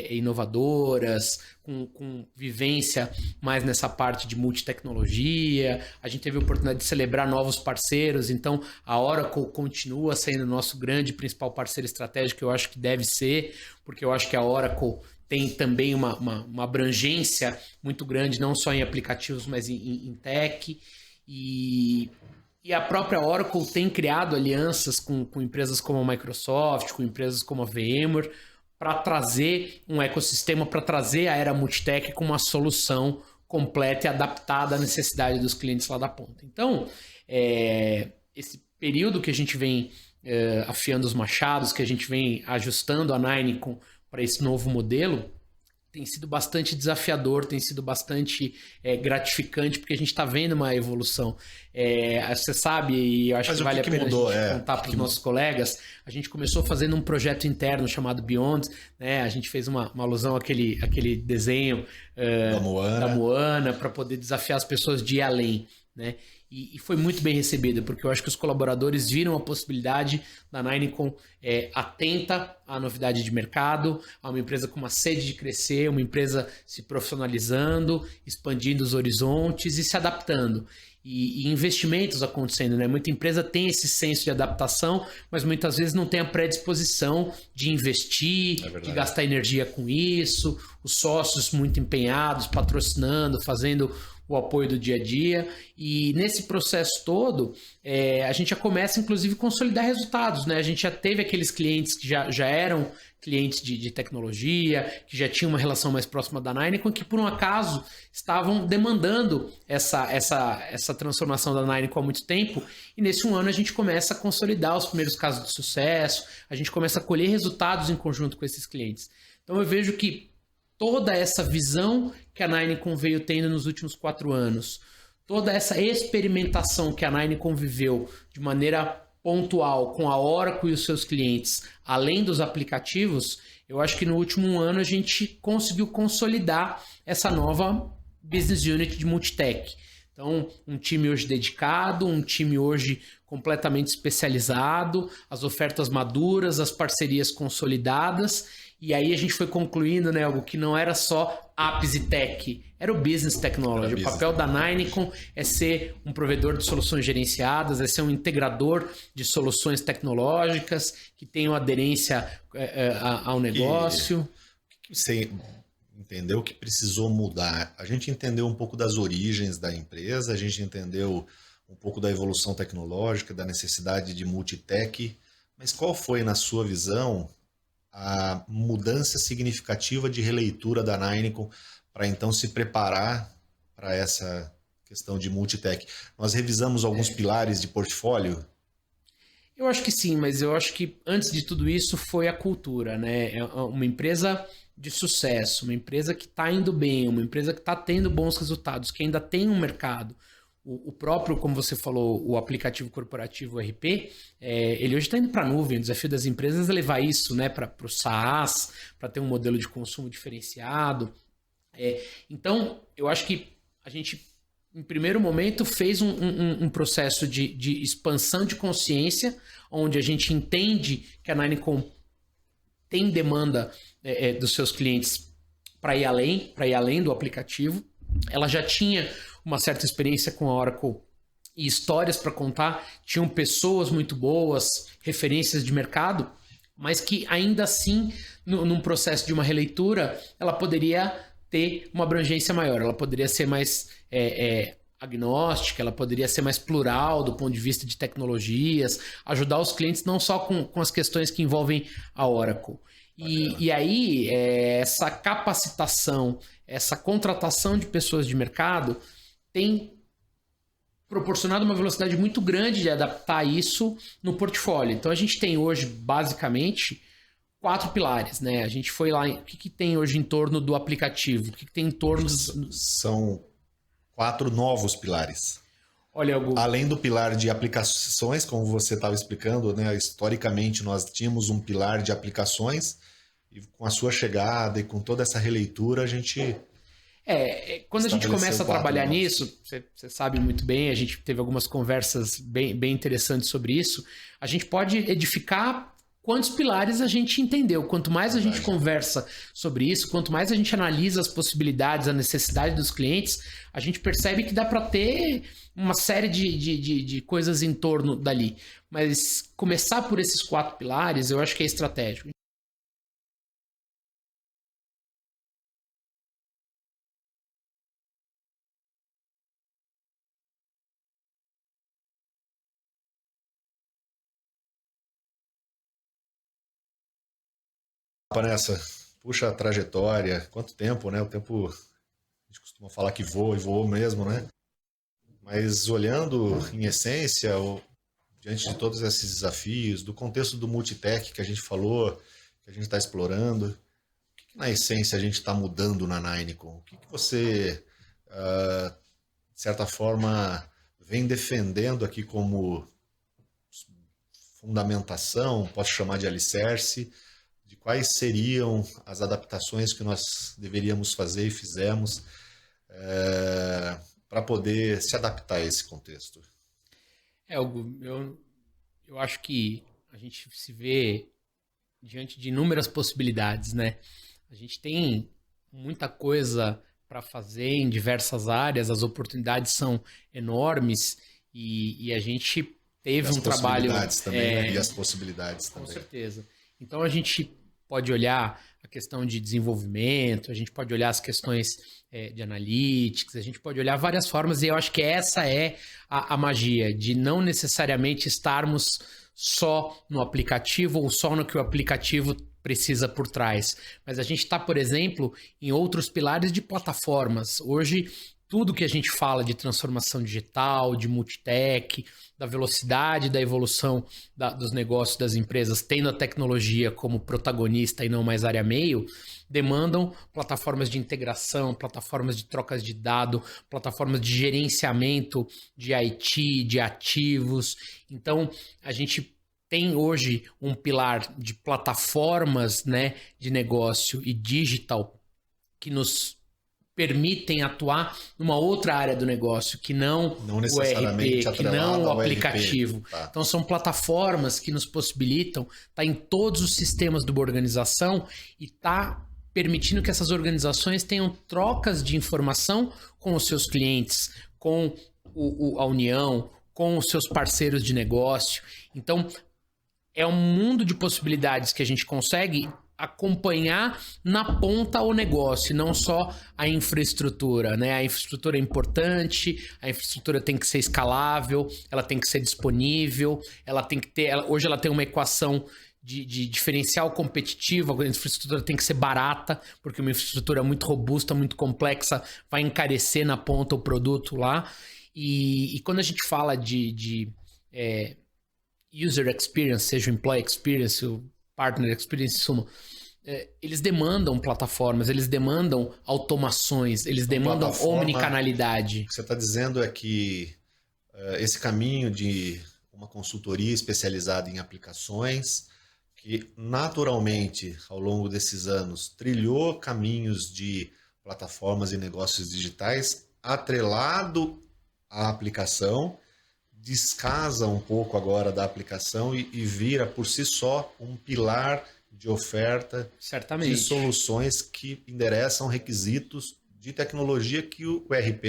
inovadoras, com vivência mais nessa parte de multitecnologia. A gente teve a oportunidade de celebrar novos parceiros, então a Oracle continua sendo nosso grande principal parceiro estratégico, eu acho que deve ser, porque eu acho que a Oracle tem também uma abrangência muito grande, não só em aplicativos, mas em tech. E a própria Oracle tem criado alianças com empresas como a Microsoft, com empresas como a VMware, para trazer um ecossistema, para trazer a era multitech com uma solução completa e adaptada à necessidade dos clientes lá da ponta. Então, esse período que a gente vem afiando os machados, que a gente vem ajustando a Ninicom para esse novo modelo, tem sido bastante desafiador, tem sido bastante gratificante, porque a gente está vendo uma evolução. Você sabe, e eu acho que vale a pena mudou, a gente contar para os nossos colegas, a gente começou fazendo um projeto interno chamado Beyond, né? A gente fez uma alusão àquele desenho da Moana para poder desafiar as pessoas de ir além, né? E foi muito bem recebida, porque eu acho que os colaboradores viram a possibilidade da Ninicom atenta à novidade de mercado, a uma empresa com uma sede de crescer, uma empresa se profissionalizando, expandindo os horizontes e se adaptando. E investimentos acontecendo, né? Muita empresa tem esse senso de adaptação, mas muitas vezes não tem a predisposição de investir, de gastar energia com isso, os sócios muito empenhados, patrocinando, fazendo o apoio do dia a dia, e nesse processo todo a gente já começa inclusive a consolidar resultados, né? A gente já teve aqueles clientes que já eram clientes de tecnologia, que já tinham uma relação mais próxima da Ninicom, que por um acaso estavam demandando essa transformação da Ninicom há muito tempo, e nesse um ano a gente começa a consolidar os primeiros casos de sucesso, a gente começa a colher resultados em conjunto com esses clientes. Então eu vejo que toda essa visão que a Ninicom veio tendo nos últimos 4 anos, toda essa experimentação que a Ninicom viveu de maneira pontual com a Oracle e os seus clientes, além dos aplicativos, eu acho que no último ano a gente conseguiu consolidar essa nova business unit de multitech. Então, um time hoje dedicado, um time hoje completamente especializado, as ofertas maduras, as parcerias consolidadas. E aí a gente foi concluindo, né, algo que não era só apps e tech, era o business technology. O papel da Ninicom é ser um provedor de soluções gerenciadas, é ser um integrador de soluções tecnológicas que tenham aderência ao negócio. O que você entendeu que precisou mudar? A gente entendeu um pouco das origens da empresa, a gente entendeu um pouco da evolução tecnológica, da necessidade de multitech, mas qual foi, na sua visão, a mudança significativa de releitura da Nineco para então se preparar para essa questão de multitech? Nós revisamos alguns pilares de portfólio? Eu acho que sim, mas eu acho que antes de tudo isso foi a cultura, né? É uma empresa de sucesso, uma empresa que está indo bem, uma empresa que está tendo bons resultados, que ainda tem um mercado. O próprio, como você falou, o aplicativo corporativo RP, ele hoje está indo para a nuvem. O desafio das empresas é levar isso, né, para o SaaS, para ter um modelo de consumo diferenciado. Então, eu acho que a gente, em primeiro momento, fez um processo de expansão de consciência, onde a gente entende que a Ninecom tem demanda dos seus clientes para ir além do aplicativo. Ela já tinha uma certa experiência com a Oracle e histórias para contar, tinham pessoas muito boas, referências de mercado, mas que ainda assim, num processo de uma releitura, ela poderia ter uma abrangência maior, ela poderia ser mais agnóstica, ela poderia ser mais plural do ponto de vista de tecnologias, ajudar os clientes não só com as questões que envolvem a Oracle. E aí, essa capacitação, essa contratação de pessoas de mercado tem proporcionado uma velocidade muito grande de adaptar isso no portfólio. Então, a gente tem hoje, basicamente, 4 pilares, né? A gente foi lá, o que tem hoje em torno do aplicativo? O que tem em torno... São 4 novos pilares. Olha, além do pilar de aplicações, como você estava explicando, né? Historicamente, nós tínhamos um pilar de aplicações e com a sua chegada e com toda essa releitura, a gente... quando a gente começa a trabalhar nisso, você sabe muito bem, a gente teve algumas conversas bem interessantes sobre isso, a gente pode edificar quantos pilares a gente entendeu. Quanto mais a gente conversa sobre isso, quanto mais a gente analisa as possibilidades, a necessidade dos clientes, a gente percebe que dá para ter uma série de coisas em torno dali. Mas começar por esses 4 pilares, eu acho que é estratégico. Nessa, puxa a trajetória, quanto tempo, né? O tempo, a gente costuma falar que voa e voou mesmo, né? Mas olhando em essência, diante de todos esses desafios, do contexto do multitech que a gente falou, que a gente está explorando, o que na essência a gente está mudando na Ninecom? O que você, de certa forma, vem defendendo aqui como fundamentação, posso chamar de alicerce, de quais seriam as adaptações que nós deveríamos fazer e fizemos para poder se adaptar a esse contexto? Hugo, eu acho que a gente se vê diante de inúmeras possibilidades, né? A gente tem muita coisa para fazer em diversas áreas, as oportunidades são enormes e a gente teve um trabalho... também, né? E as possibilidades também. Com certeza. Então a gente pode olhar a questão de desenvolvimento, a gente pode olhar as questões de analytics, a gente pode olhar várias formas e eu acho que essa é a magia, de não necessariamente estarmos só no aplicativo ou só no que o aplicativo precisa por trás. Mas a gente está, por exemplo, em outros pilares de plataformas. Hoje, tudo que a gente fala de transformação digital, de multitech, da velocidade da evolução dos negócios das empresas, tendo a tecnologia como protagonista e não mais área meio, demandam plataformas de integração, plataformas de trocas de dado, plataformas de gerenciamento de IT, de ativos. Então, a gente tem hoje um pilar de plataformas, né, de negócio e digital que nos permitem atuar numa outra área do negócio, que não necessariamente o ERP, que não o aplicativo. Tá. Então, são plataformas que nos possibilitam estar em todos os sistemas de uma organização e estar permitindo que essas organizações tenham trocas de informação com os seus clientes, com a União, com os seus parceiros de negócio. Então, é um mundo de possibilidades que a gente consegue acompanhar na ponta o negócio, e não só a infraestrutura, né? A infraestrutura é importante, a infraestrutura tem que ser escalável, ela tem que ser disponível, ela tem que ter... Hoje ela tem uma equação de diferencial competitivo, a infraestrutura tem que ser barata, porque uma infraestrutura muito robusta, muito complexa, vai encarecer na ponta o produto lá. E quando a gente fala de user experience, seja o employee experience, o partner experience, em suma, eles demandam plataformas, eles demandam automações, eles demandam omnicanalidade. O que você está dizendo é que esse caminho de uma consultoria especializada em aplicações, que naturalmente, ao longo desses anos, trilhou caminhos de plataformas e negócios digitais, atrelado à aplicação, descasa um pouco agora da aplicação e vira por si só um pilar de oferta, certamente, de soluções que endereçam requisitos de tecnologia que o ERP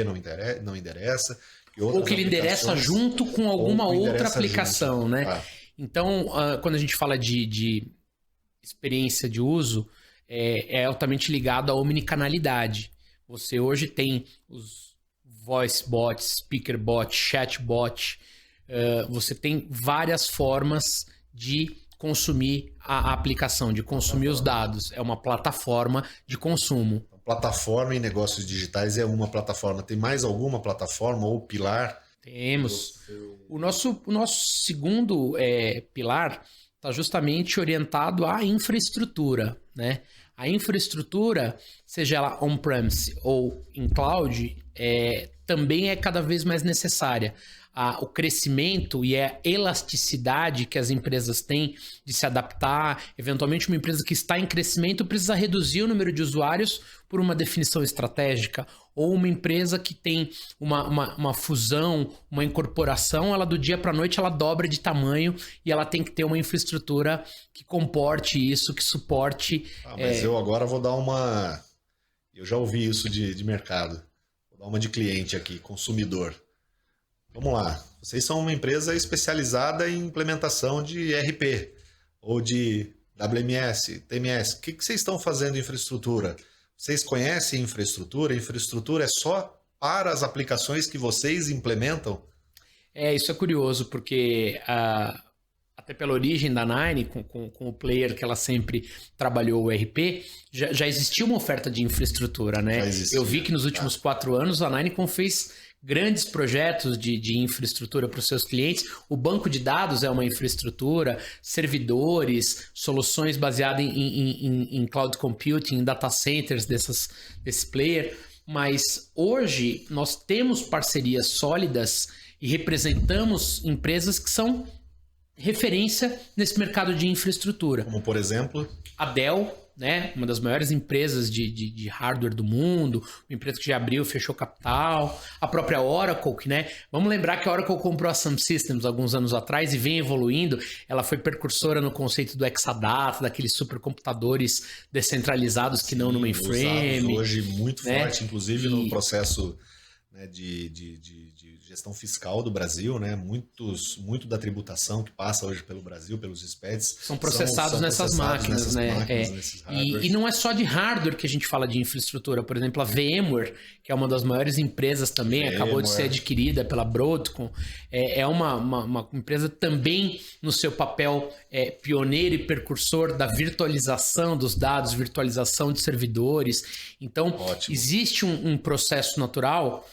não endereça. Ou que ele endereça junto com alguma outra aplicação, junto, né? Ah. Então, quando a gente fala de experiência de uso, é altamente ligado à omnicanalidade. Você hoje tem os voice bot, speaker bot, chat bot, você tem várias formas de consumir a aplicação, de consumir os dados. É uma plataforma de consumo. Plataforma em negócios digitais é uma plataforma. Tem mais alguma plataforma ou pilar? Temos. O nosso segundo pilar está justamente orientado à infraestrutura, né? A infraestrutura, seja ela on-premise ou em cloud, também é cada vez mais necessária. O crescimento e a elasticidade que as empresas têm de se adaptar. Eventualmente, uma empresa que está em crescimento precisa reduzir o número de usuários por uma definição estratégica. Ou uma empresa que tem uma fusão, uma incorporação, ela do dia para a noite ela dobra de tamanho e ela tem que ter uma infraestrutura que comporte isso, que suporte... Mas eu agora vou dar uma... Eu já ouvi isso de mercado. Vou dar uma de cliente aqui, consumidor. Vamos lá, vocês são uma empresa especializada em implementação de ERP ou de WMS, TMS. O que vocês estão fazendo em infraestrutura? Vocês conhecem infraestrutura? Infraestrutura é só para as aplicações que vocês implementam? Isso é curioso, porque até pela origem da Nine, com o player que ela sempre trabalhou, o ERP, já existia uma oferta de infraestrutura, né? Eu vi que nos últimos 4 anos a Nine fez grandes projetos de infraestrutura para os seus clientes. O banco de dados é uma infraestrutura, servidores, soluções baseadas em cloud computing, em data centers desse player. Mas hoje nós temos parcerias sólidas e representamos empresas que são referência nesse mercado de infraestrutura. Como, por exemplo? A Dell, né? Uma das maiores empresas de hardware do mundo, uma empresa que já abriu, fechou capital, a própria Oracle, que, né? Vamos lembrar que a Oracle comprou a Sun Systems alguns anos atrás e vem evoluindo. Ela foi precursora no conceito do Exadata, daqueles supercomputadores descentralizados que não no mainframe. Hoje muito forte, inclusive no processo, né, de gestão fiscal do Brasil, né? Muito da tributação que passa hoje pelo Brasil, pelos SPEDs, são processados nessas máquinas, né? E não é só de hardware que a gente fala de infraestrutura. Por exemplo, a VMware, que é uma das maiores empresas também, acabou de ser adquirida pela Broadcom. É uma empresa também no seu papel pioneiro e precursor da virtualização dos dados, virtualização de servidores. Então, existe um processo natural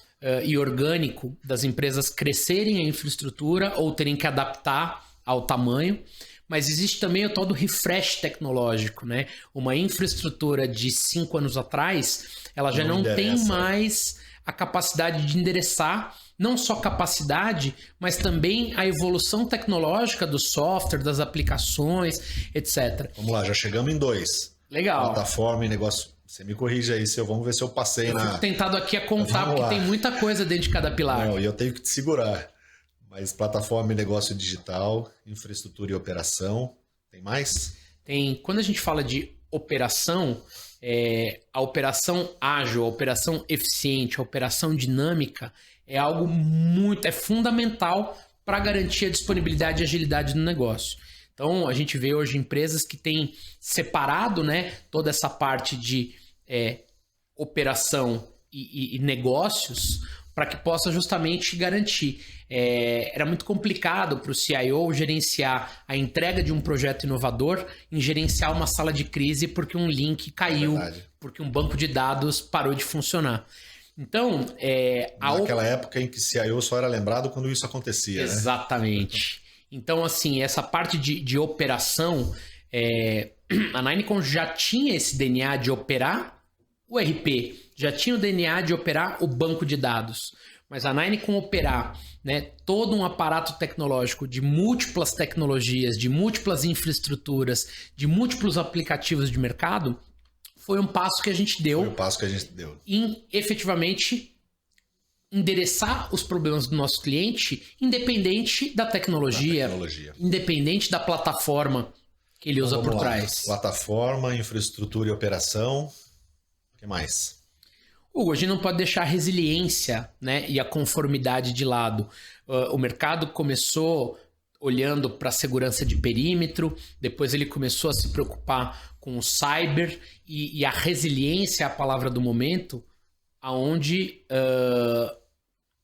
e orgânico das empresas crescerem a infraestrutura ou terem que adaptar ao tamanho, mas existe também o tal do refresh tecnológico, né? Uma infraestrutura de 5 anos atrás, ela já não tem mais a capacidade de endereçar não só capacidade, mas também a evolução tecnológica do software, das aplicações, etc. Vamos lá, já chegamos em 2. Legal. Plataforma e negócio. Você me corrige aí, vamos ver se eu passei eu fico tentado aqui a contar, porque tem muita coisa dentro de cada pilar. Não, e eu tenho que te segurar. Mas plataforma e negócio digital, infraestrutura e operação, tem mais? Tem. Quando a gente fala de operação, a operação ágil, a operação eficiente, a operação dinâmica é algo fundamental para garantir a disponibilidade e agilidade do negócio. Então, a gente vê hoje empresas que têm separado, né, toda essa parte de operação e negócios para que possa justamente garantir. Era muito complicado para o CIO gerenciar a entrega de um projeto inovador em gerenciar uma sala de crise porque um link caiu, porque um banco de dados parou de funcionar. Então, naquela época em que CIO só era lembrado quando isso acontecia, exatamente. Né? Então, assim, essa parte de operação, a Ninecon já tinha esse DNA de operar o RP, já tinha o DNA de operar o banco de dados, mas a Ninecon operar, né, todo um aparato tecnológico de múltiplas tecnologias, de múltiplas infraestruturas, de múltiplos aplicativos de mercado, foi um passo que a gente deu. Foi o passo que a gente deu. Em efetivamente endereçar os problemas do nosso cliente, independente da tecnologia. Independente da plataforma que ele usa por trás. Plataforma, infraestrutura e operação. O que mais? Hugo, a gente não pode deixar a resiliência, né, e a conformidade de lado. O mercado começou olhando para a segurança de perímetro, depois ele começou a se preocupar com o cyber e a resiliência é a palavra do momento, aonde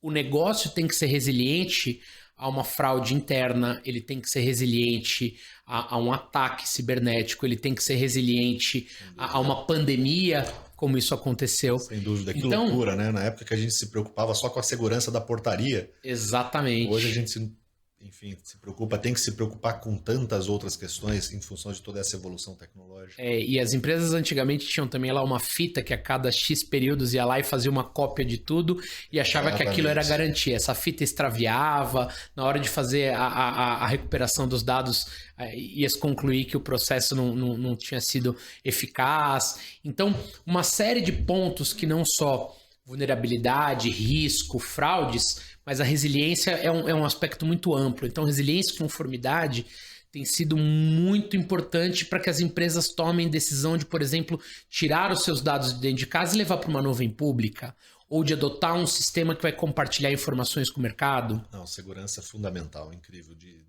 o negócio tem que ser resiliente a uma fraude interna, ele tem que ser resiliente a um ataque cibernético, ele tem que ser resiliente a uma pandemia, como isso aconteceu. Sem dúvida, que loucura, né? Na época que a gente se preocupava só com a segurança da portaria. Exatamente. Hoje a gente se preocupa, tem que se preocupar com tantas outras questões em função de toda essa evolução tecnológica. E as empresas antigamente tinham também lá uma fita que a cada X períodos ia lá e fazia uma cópia de tudo e achava que aquilo era garantia. Essa fita extraviava, na hora de fazer a recuperação dos dados, ia se concluir que o processo não tinha sido eficaz. Então, uma série de pontos que não só vulnerabilidade, risco, fraudes, mas a resiliência é um aspecto muito amplo. Então, resiliência e conformidade tem sido muito importante para que as empresas tomem decisão de, por exemplo, tirar os seus dados de dentro de casa e levar para uma nuvem pública, ou de adotar um sistema que vai compartilhar informações com o mercado. Não, segurança é fundamental, incrível. De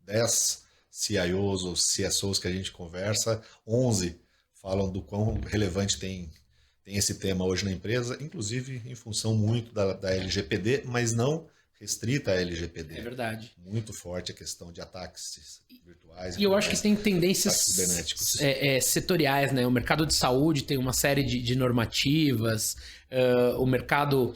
10 CIOs ou CSOs que a gente conversa, 11 falam do quão relevante tem esse tema hoje na empresa, inclusive em função muito da LGPD, mas não restrita à LGPD. É verdade. Muito forte a questão de ataques virtuais. E eu acho que tem tendências cibernéticos. Setoriais, né? O mercado de saúde tem uma série de normativas, o mercado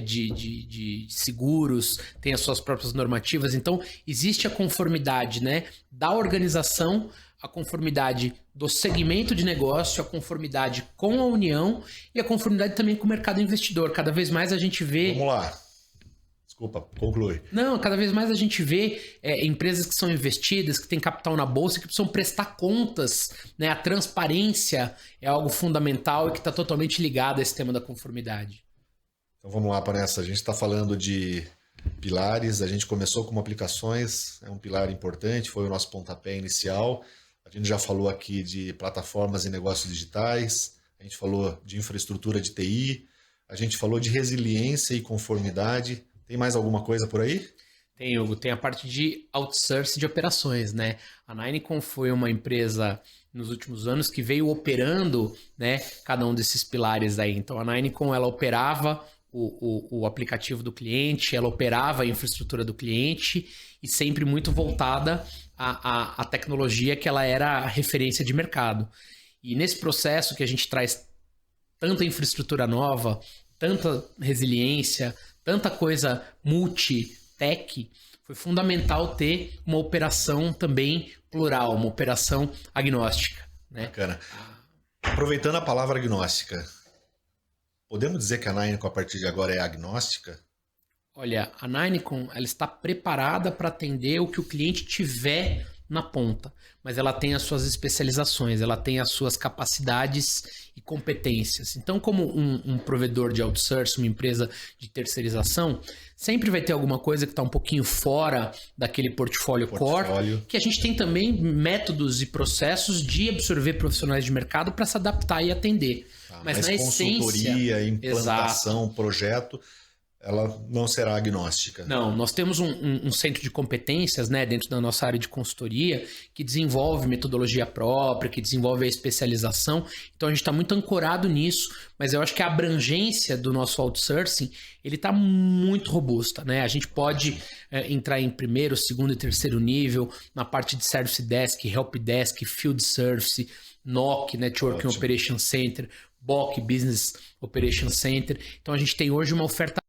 de seguros tem as suas próprias normativas. Então, existe a conformidade, né, da organização, a conformidade do segmento de negócio, a conformidade com a União e a conformidade também com o mercado investidor. Cada vez mais a gente vê... Vamos lá. Desculpa, conclui. Não, cada vez mais a gente vê empresas que são investidas, que têm capital na bolsa, que precisam prestar contas, né? A transparência é algo fundamental e que está totalmente ligado a esse tema da conformidade. Então vamos lá, Vanessa. A gente está falando de pilares, a gente começou com aplicações, é um pilar importante, foi o nosso pontapé inicial. A gente já falou aqui de plataformas e negócios digitais, a gente falou de infraestrutura de TI, a gente falou de resiliência e conformidade. Tem mais alguma coisa por aí? Tem, Hugo. Tem a parte de outsourcing de operações, né? A Ninecon foi uma empresa nos últimos anos que veio operando, né, cada um desses pilares aí. Então a Ninecon, ela operava o aplicativo do cliente, ela operava a infraestrutura do cliente e sempre muito voltada à tecnologia que ela era a referência de mercado. E nesse processo que a gente traz tanta infraestrutura nova, tanta resiliência, tanta coisa multi-tech, foi fundamental ter uma operação também plural, uma operação agnóstica, né? Bacana. Aproveitando a palavra agnóstica, podemos dizer que a Ninecon a partir de agora é agnóstica? Olha, a Ninecon, ela está preparada para atender o que o cliente tiver na ponta, mas ela tem as suas especializações, ela tem as suas capacidades e competências. Então, como um provedor de outsourcing, uma empresa de terceirização, sempre vai ter alguma coisa que está um pouquinho fora daquele portfólio core, que a gente tem também métodos e processos de absorver profissionais de mercado para se adaptar e atender. Mas na consultoria, essência, implantação, exato, projeto, ela não será agnóstica. Não, nós temos um centro de competências, né, dentro da nossa área de consultoria que desenvolve metodologia própria, que desenvolve a especialização. Então a gente está muito ancorado nisso, mas eu acho que a abrangência do nosso outsourcing ele está muito robusta, né? A gente pode entrar em primeiro, segundo e terceiro nível na parte de Service Desk, Help Desk, Field Service, NOC, Networking Ótimo. Operation Center, BOC, Business Operation Center. Então a gente tem hoje uma oferta.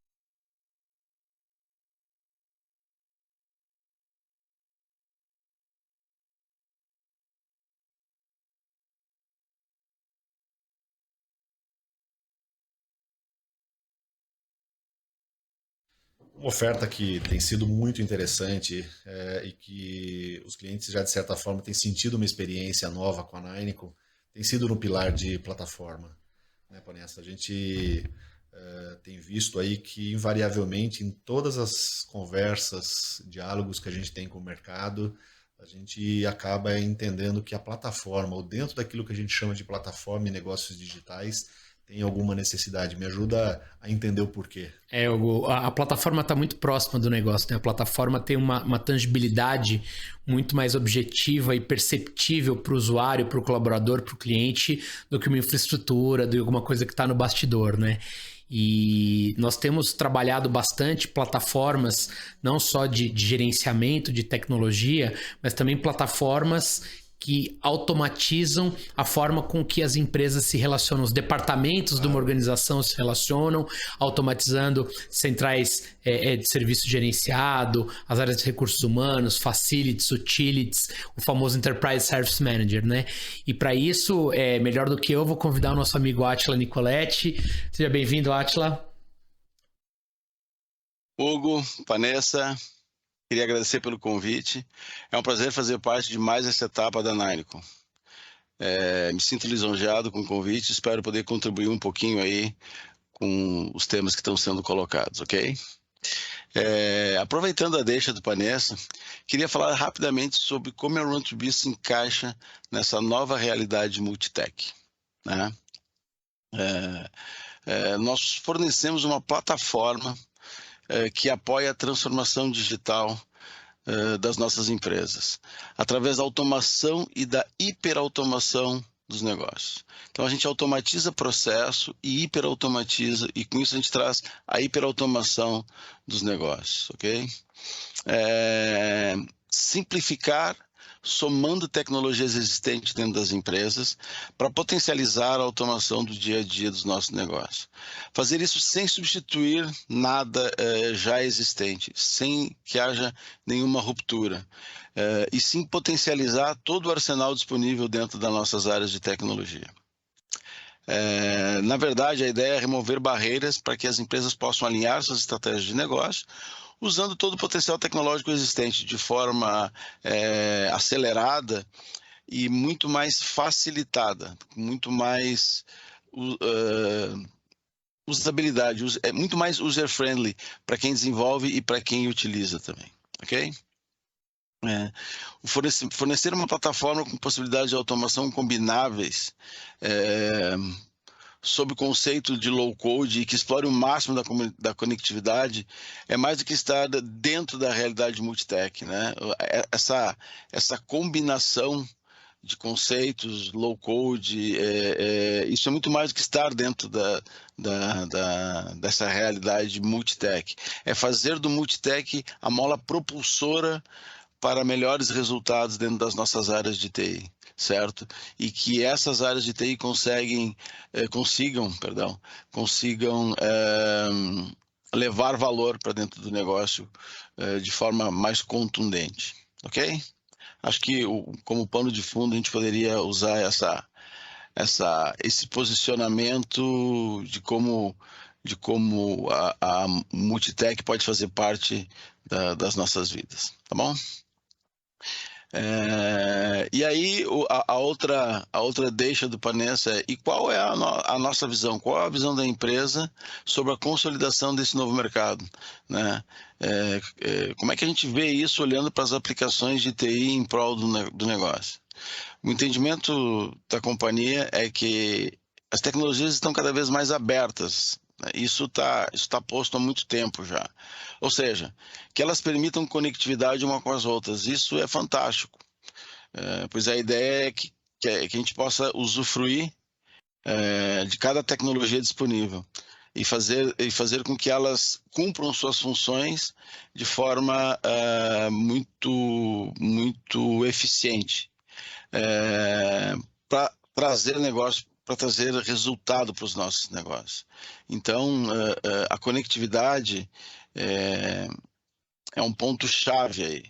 Uma oferta que tem sido muito interessante e que os clientes já de certa forma têm sentido uma experiência nova com a Nineco, tem sido no pilar de plataforma, né, Panessa? A gente tem visto aí que invariavelmente em todas as conversas, diálogos que a gente tem com o mercado, a gente acaba entendendo que a plataforma, ou dentro daquilo que a gente chama de plataforma e negócios digitais, tem alguma necessidade. Me ajuda a entender o porquê. Hugo, a plataforma está muito próxima do negócio, né? A plataforma tem uma tangibilidade muito mais objetiva e perceptível para o usuário, para o colaborador, para o cliente, do que uma infraestrutura, do que alguma coisa que está no bastidor, né? E nós temos trabalhado bastante plataformas, não só de gerenciamento de tecnologia, mas também plataformas que automatizam a forma com que as empresas se relacionam, os departamentos de uma organização se relacionam, automatizando centrais de serviço gerenciado, as áreas de recursos humanos, facilities, utilities, o famoso Enterprise Service Manager, né? E para isso, melhor do que eu, vou convidar o nosso amigo Átila Nicoletti. Seja bem-vindo, Átila. Hugo, Vanessa, queria agradecer pelo convite. É um prazer fazer parte de mais essa etapa da Nineco. Me sinto lisonjeado com o convite, espero poder contribuir um pouquinho aí com os temas que estão sendo colocados, ok? Aproveitando a deixa do Vanessa, queria falar rapidamente sobre como a Run2B se encaixa nessa nova realidade multitech, né? Nós fornecemos uma plataforma que apoia a transformação digital das nossas empresas, através da automação e da hiperautomação dos negócios. Então a gente automatiza processo e hiperautomatiza, e com isso a gente traz a hiperautomação dos negócios, ok? Simplificar, somando tecnologias existentes dentro das empresas para potencializar a automação do dia a dia dos nossos negócios. Fazer isso sem substituir nada já existente, sem que haja nenhuma ruptura, e sim potencializar todo o arsenal disponível dentro das nossas áreas de tecnologia. Na verdade, a ideia é remover barreiras para que as empresas possam alinhar suas estratégias de negócio, usando todo o potencial tecnológico existente de forma acelerada e muito mais facilitada, muito mais usabilidade, muito mais user-friendly para quem desenvolve e para quem utiliza também, ok? Fornecer uma plataforma com possibilidades de automação combináveis, sob o conceito de low-code e que explore o máximo da conectividade, é mais do que estar dentro da realidade multitech, né? Essa combinação de conceitos, low-code, isso é muito mais do que estar dentro dessa realidade multitech. É fazer do multitech a mola propulsora para melhores resultados dentro das nossas áreas de TI, certo? E que essas áreas de TI consigam levar valor para dentro do negócio de forma mais contundente, ok? Acho que como pano de fundo a gente poderia usar esse posicionamento de como a multitech pode fazer parte das nossas vidas, tá bom? E aí a outra deixa do Vanessa e qual é a nossa visão, qual é a visão da empresa sobre a consolidação desse novo mercado, né? Como é que a gente vê isso olhando para as aplicações de TI em prol do negócio? O entendimento da companhia é que as tecnologias estão cada vez mais abertas Isso tá posto há muito tempo já. Ou seja, que elas permitam conectividade uma com as outras. Isso é fantástico. Pois a ideia é que a gente possa usufruir de cada tecnologia disponível e fazer com que elas cumpram suas funções de forma muito eficiente, para trazer negócio, para trazer resultado para os nossos negócios. Então, a conectividade é um ponto-chave aí.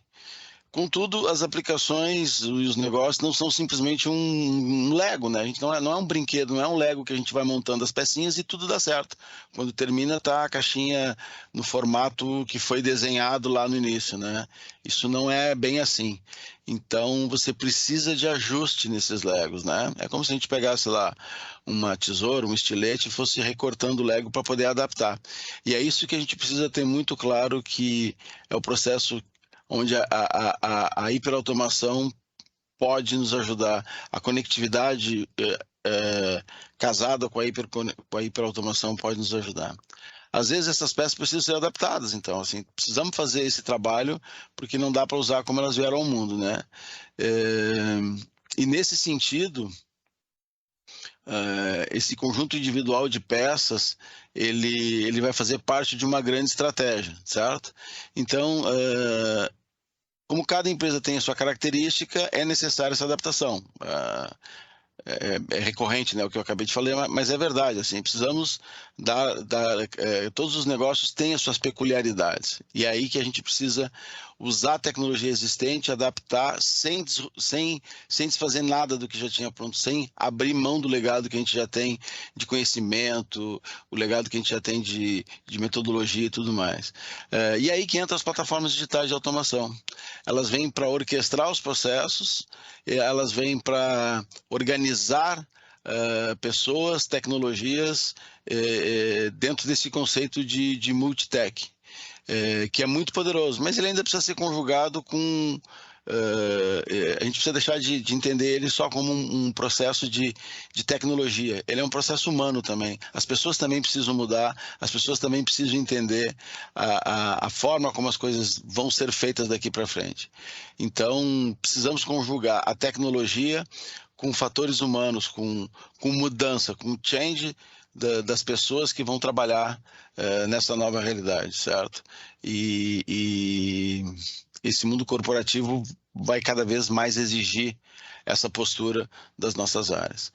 Contudo, as aplicações e os negócios não são simplesmente um Lego, né? A gente não é um brinquedo, não é um Lego que a gente vai montando as pecinhas e tudo dá certo. Quando termina, tá a caixinha no formato que foi desenhado lá no início, né? Isso não é bem assim. Então, você precisa de ajuste nesses Legos, né? É como se a gente pegasse lá uma tesoura, um estilete e fosse recortando o Lego para poder adaptar. E é isso que a gente precisa ter muito claro, que é o processo onde a hiperautomação pode nos ajudar. A conectividade casada com a hiperautomação pode nos ajudar. Às vezes essas peças precisam ser adaptadas, então assim, precisamos fazer esse trabalho porque não dá para usar como elas vieram ao mundo, né? E nesse sentido, esse conjunto individual de peças, ele vai fazer parte de uma grande estratégia, certo? Então, como cada empresa tem a sua característica, é necessária essa adaptação. É recorrente, né, o que eu acabei de falar, mas é verdade, assim, precisamos todos os negócios têm as suas peculiaridades, e é aí que a gente precisa usar a tecnologia existente, adaptar sem desfazer nada do que já tinha pronto, sem abrir mão do legado que a gente já tem de conhecimento, o legado que a gente já tem de metodologia e tudo mais. E aí que entram as plataformas digitais de automação. Elas vêm para orquestrar os processos, elas vêm para organizar pessoas, tecnologias dentro desse conceito de multitech, que é muito poderoso, mas ele ainda precisa ser conjugado com... a gente precisa deixar de entender ele só como um processo de tecnologia. Ele é um processo humano também. As pessoas também precisam mudar, as pessoas também precisam entender a forma como as coisas vão ser feitas daqui para frente. Então, precisamos conjugar a tecnologia com fatores humanos, com mudança, com change das pessoas que vão trabalhar nessa nova realidade, certo? E esse mundo corporativo vai cada vez mais exigir essa postura das nossas áreas.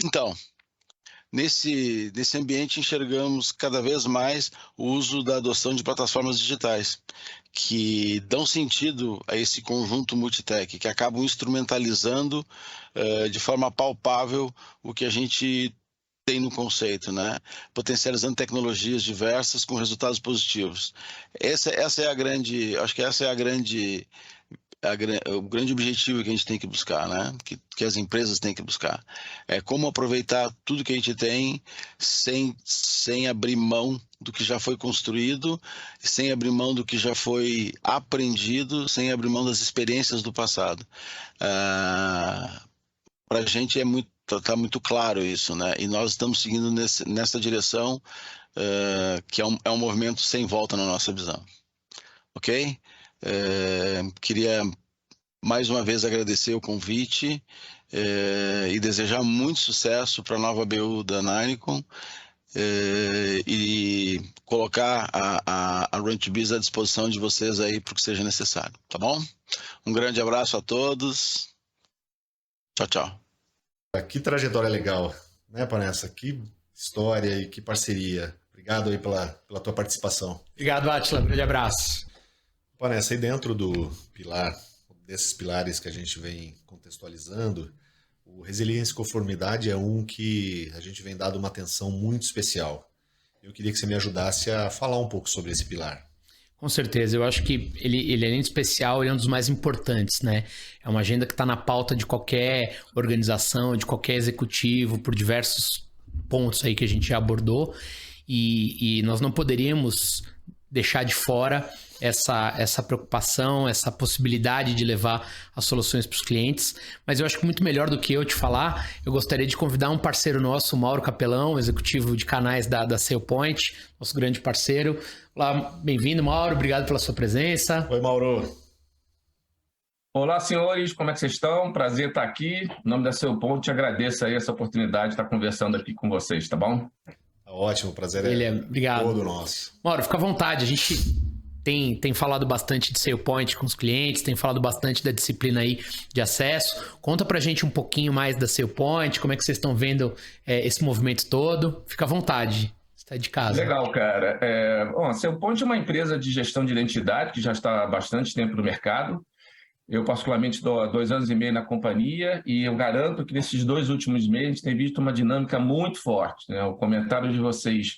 Então, nesse ambiente enxergamos cada vez mais o uso da adoção de plataformas digitais, que dão sentido a esse conjunto multitech, que acabam instrumentalizando de forma palpável o que a gente tem no conceito, né? Potencializando tecnologias diversas com resultados positivos. Essa é a grande, acho que essa é o grande objetivo que a gente tem que buscar, né? Que as empresas têm que buscar. É como aproveitar tudo que a gente tem sem abrir mão do que já foi construído, sem abrir mão do que já foi aprendido, sem abrir mão das experiências do passado. Para a gente está muito claro isso, né? E nós estamos seguindo nessa direção, que é um movimento sem volta na nossa visão. Ok? Queria mais uma vez agradecer o convite e desejar muito sucesso para a nova BU da Ninicom e colocar a Run2Biz à disposição de vocês aí para o que seja necessário, tá bom? Um grande abraço a todos. Tchau, tchau. Que trajetória legal, né, Panessa? Que história e que parceria. Obrigado aí pela tua participação. Obrigado, Átila. Um grande abraço. Panessa, aí dentro do pilar, desses pilares que a gente vem contextualizando, o resiliência e conformidade é um que a gente vem dado uma atenção muito especial. Eu queria que você me ajudasse a falar um pouco sobre esse pilar. Com certeza, eu acho que ele além de especial, ele é um dos mais importantes, né? É uma agenda que está na pauta de qualquer organização, de qualquer executivo, por diversos pontos aí que a gente já abordou, e nós não poderíamos deixar de fora essa preocupação, essa possibilidade de levar as soluções para os clientes. Mas eu acho que muito melhor do que eu te falar, eu gostaria de convidar um parceiro nosso, o Mauro Capelão, executivo de canais da SailPoint, nosso grande parceiro. Olá, bem-vindo, Mauro. Obrigado pela sua presença. Oi, Mauro. Olá, senhores, como é que vocês estão? Prazer estar aqui. Em nome da SailPoint, agradeço aí essa oportunidade de estar conversando aqui com vocês, tá bom? Ótimo, prazer obrigado. Todo nosso. Mauro, fica à vontade. A gente tem falado bastante de SailPoint com os clientes, tem falado bastante da disciplina aí de acesso. Conta pra gente um pouquinho mais da SailPoint, como é que vocês estão vendo esse movimento todo. Fica à vontade, está de casa. Legal, cara. A SailPoint é uma empresa de gestão de identidade que já está há bastante tempo no mercado. Eu, particularmente, estou há 2 anos e meio na companhia e eu garanto que nesses 2 últimos meses a gente tem visto uma dinâmica muito forte, né? O comentário de vocês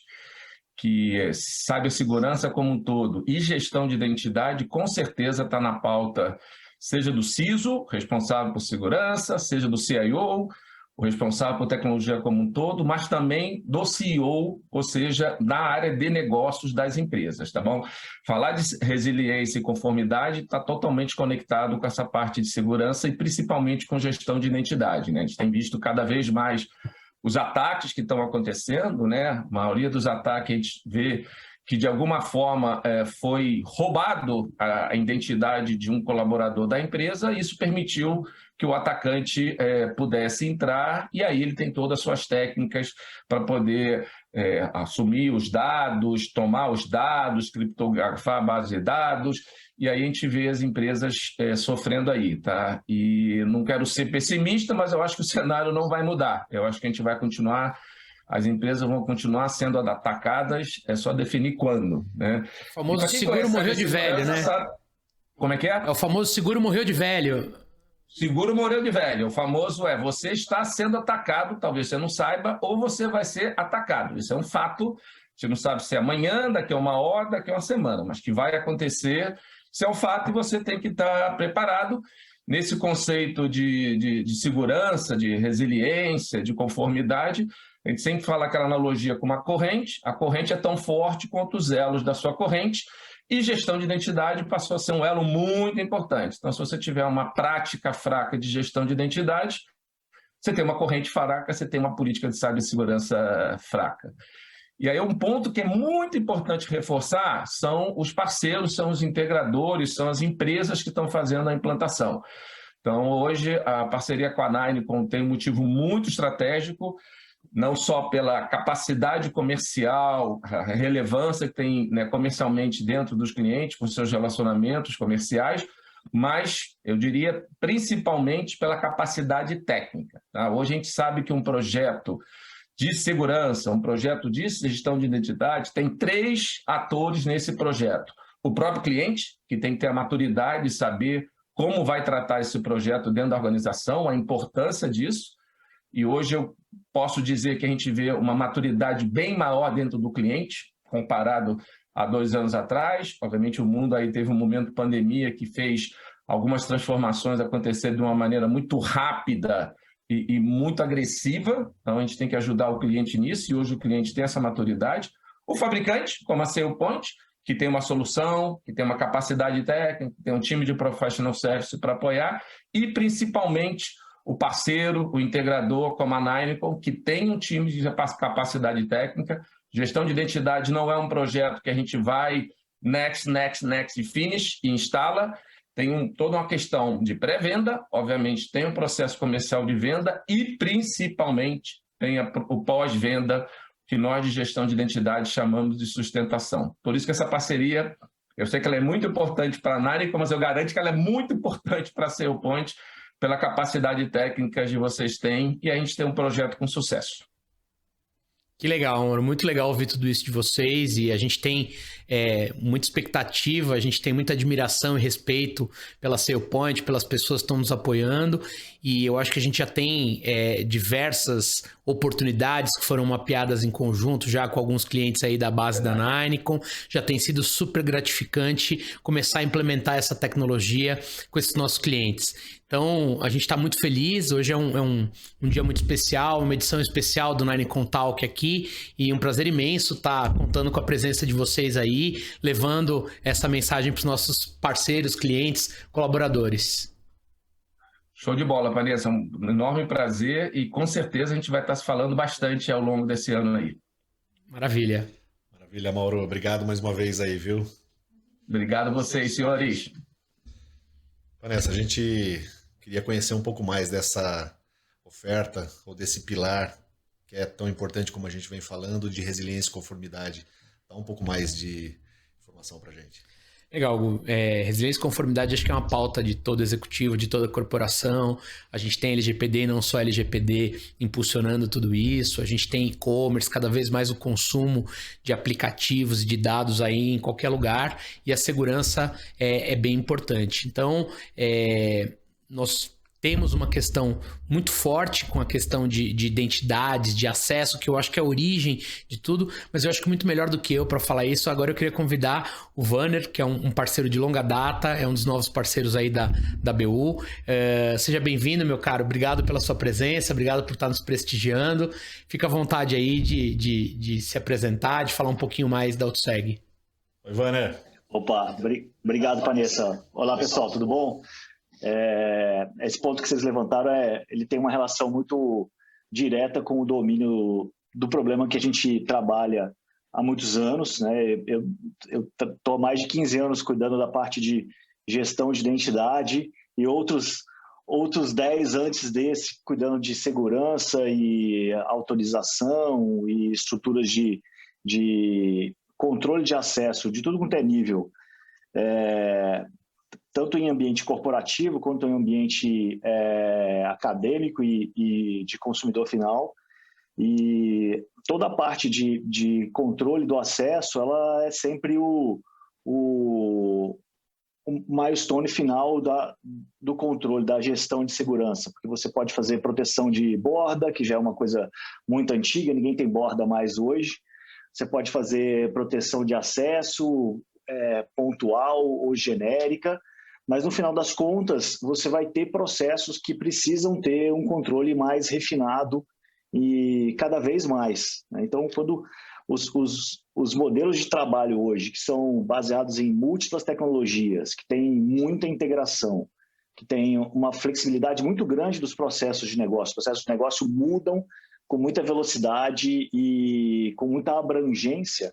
que cibersegurança como um todo e gestão de identidade com certeza está na pauta, seja do CISO, responsável por segurança, seja do CIO, o responsável por tecnologia como um todo, mas também do CEO, ou seja, da área de negócios das empresas, tá bom? Falar de resiliência e conformidade está totalmente conectado com essa parte de segurança e principalmente com gestão de identidade, né? A gente tem visto cada vez mais os ataques que estão acontecendo, né? A maioria dos ataques a gente vê que de alguma forma foi roubado a identidade de um colaborador da empresa, e isso permitiu que o atacante pudesse entrar, e aí ele tem todas as suas técnicas para poder assumir os dados, tomar os dados, criptografar a base de dados, e aí a gente vê as empresas sofrendo aí, tá? E não quero ser pessimista, mas eu acho que o cenário não vai mudar. Eu acho que a gente vai continuar, as empresas vão continuar sendo atacadas, é só definir quando, né? O famoso seguro morreu de velho, né? Sabe... Como é que é? É o famoso seguro morreu de velho. Seguro morreu de velho. O famoso você está sendo atacado, talvez você não saiba, ou você vai ser atacado. Isso é um fato. Você não sabe se é amanhã, daqui a 1 hora, daqui a 1 semana, mas que vai acontecer. Isso é um fato e você tem que estar preparado nesse conceito de segurança, de resiliência, de conformidade. A gente sempre fala aquela analogia com uma corrente. A corrente é tão forte quanto os elos da sua corrente. E gestão de identidade passou a ser um elo muito importante. Então, se você tiver uma prática fraca de gestão de identidade, você tem uma corrente fraca, você tem uma política de cibersegurança fraca. E aí um ponto que é muito importante reforçar são os parceiros, são os integradores, são as empresas que estão fazendo a implantação. Então, hoje, a parceria com a Ninecom tem um motivo muito estratégico, não só pela capacidade comercial, a relevância que tem, né, comercialmente dentro dos clientes, com seus relacionamentos comerciais, mas eu diria principalmente pela capacidade técnica, tá? Hoje a gente sabe que um projeto de segurança, um projeto de gestão de identidade, tem 3 atores nesse projeto. O próprio cliente, que tem que ter a maturidade de saber como vai tratar esse projeto dentro da organização, a importância disso. E hoje eu posso dizer que a gente vê uma maturidade bem maior dentro do cliente, comparado a 2 anos atrás. Obviamente o mundo aí teve um momento de pandemia que fez algumas transformações acontecer de uma maneira muito rápida e muito agressiva. Então a gente tem que ajudar o cliente nisso, e hoje o cliente tem essa maturidade. O fabricante, como a SailPoint, que tem uma solução, que tem uma capacidade técnica, que tem um time de professional service para apoiar, e principalmente o parceiro, o integrador, como a Ninecom, que tem um time de capacidade técnica. Gestão de identidade não é um projeto que a gente vai next e finish e instala. Tem toda uma questão de pré-venda, obviamente tem um processo comercial de venda e, principalmente, tem o pós-venda, que nós de gestão de identidade chamamos de sustentação. Por isso que essa parceria, eu sei que ela é muito importante para a Ninecom, mas eu garanto que ela é muito importante para a SailPoint, pela capacidade técnica que vocês têm, e a gente tem um projeto com sucesso. Que legal, amor. Muito legal ouvir tudo isso de vocês, e a gente tem muita expectativa, a gente tem muita admiração e respeito pela SailPoint, pelas pessoas que estão nos apoiando, e eu acho que a gente já tem diversas oportunidades que foram mapeadas em conjunto já com alguns clientes aí da base da Ninecom. Já tem sido super gratificante começar a implementar essa tecnologia com esses nossos clientes. Então, a gente está muito feliz. Hoje é um dia muito especial, uma edição especial do Ninecom Talk aqui, e um prazer imenso estar contando com a presença de vocês aí aí, levando essa mensagem para os nossos parceiros, clientes, colaboradores. Show de bola, Vanessa. Um enorme prazer e com certeza a gente vai estar se falando bastante ao longo desse ano aí. Maravilha. Maravilha, Mauro. Obrigado mais uma vez aí, viu? Obrigado a vocês, senhores. Vanessa, a gente queria conhecer um pouco mais dessa oferta ou desse pilar que é tão importante como a gente vem falando, de resiliência e conformidade. Dá um pouco mais de informação para a gente. Legal, Gu. Resiliência e conformidade acho que é uma pauta de todo executivo, de toda corporação. A gente tem LGPD e não só LGPD impulsionando tudo isso. A gente tem e-commerce, cada vez mais o consumo de aplicativos e de dados aí em qualquer lugar. E a segurança é bem importante. Então, nós temos uma questão muito forte com a questão de identidades, de acesso, que eu acho que é a origem de tudo, mas eu acho que muito melhor do que eu para falar isso. Agora eu queria convidar o Vanner, que é um parceiro de longa data, é um dos novos parceiros aí da BU. Seja bem-vindo, meu caro. Obrigado pela sua presença, obrigado por estar nos prestigiando. Fica à vontade aí de se apresentar, de falar um pouquinho mais da AutoSeg. Oi, Vanner. Opa, obrigado, Vanessa. Olá, pessoal, tudo bom? Esse ponto que vocês levantaram, ele tem uma relação muito direta com o domínio do problema que a gente trabalha há muitos anos, né? Eu estou há mais de 15 anos cuidando da parte de gestão de identidade e outros 10 antes desse cuidando de segurança e autorização e estruturas de controle de acesso de tudo quanto é nível. Tanto em ambiente corporativo quanto em ambiente acadêmico e de consumidor final. E toda a parte de controle do acesso, ela é sempre o milestone final do controle, da gestão de segurança, porque você pode fazer proteção de borda, que já é uma coisa muito antiga, ninguém tem borda mais hoje. Você pode fazer proteção de acesso pontual ou genérica, mas no final das contas você vai ter processos que precisam ter um controle mais refinado e cada vez mais, né? Então, quando os modelos de trabalho hoje, que são baseados em múltiplas tecnologias, que têm muita integração, que têm uma flexibilidade muito grande dos processos de negócio, os processos de negócio mudam com muita velocidade e com muita abrangência,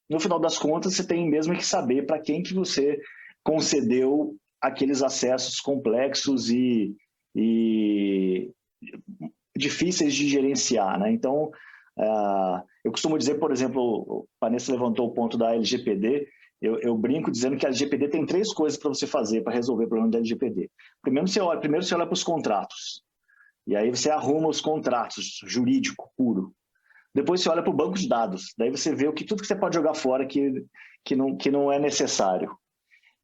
no final das contas você tem mesmo que saber para quem que você concedeu aqueles acessos complexos e difíceis de gerenciar, né? Então, eu costumo dizer, por exemplo, a Vanessa levantou o ponto da LGPD, eu brinco dizendo que a LGPD tem 3 coisas para você fazer para resolver o problema da LGPD. Primeiro você olha para os contratos, e aí você arruma os contratos, jurídico puro. Depois você olha para o banco de dados, daí você vê tudo que você pode jogar fora que não é necessário.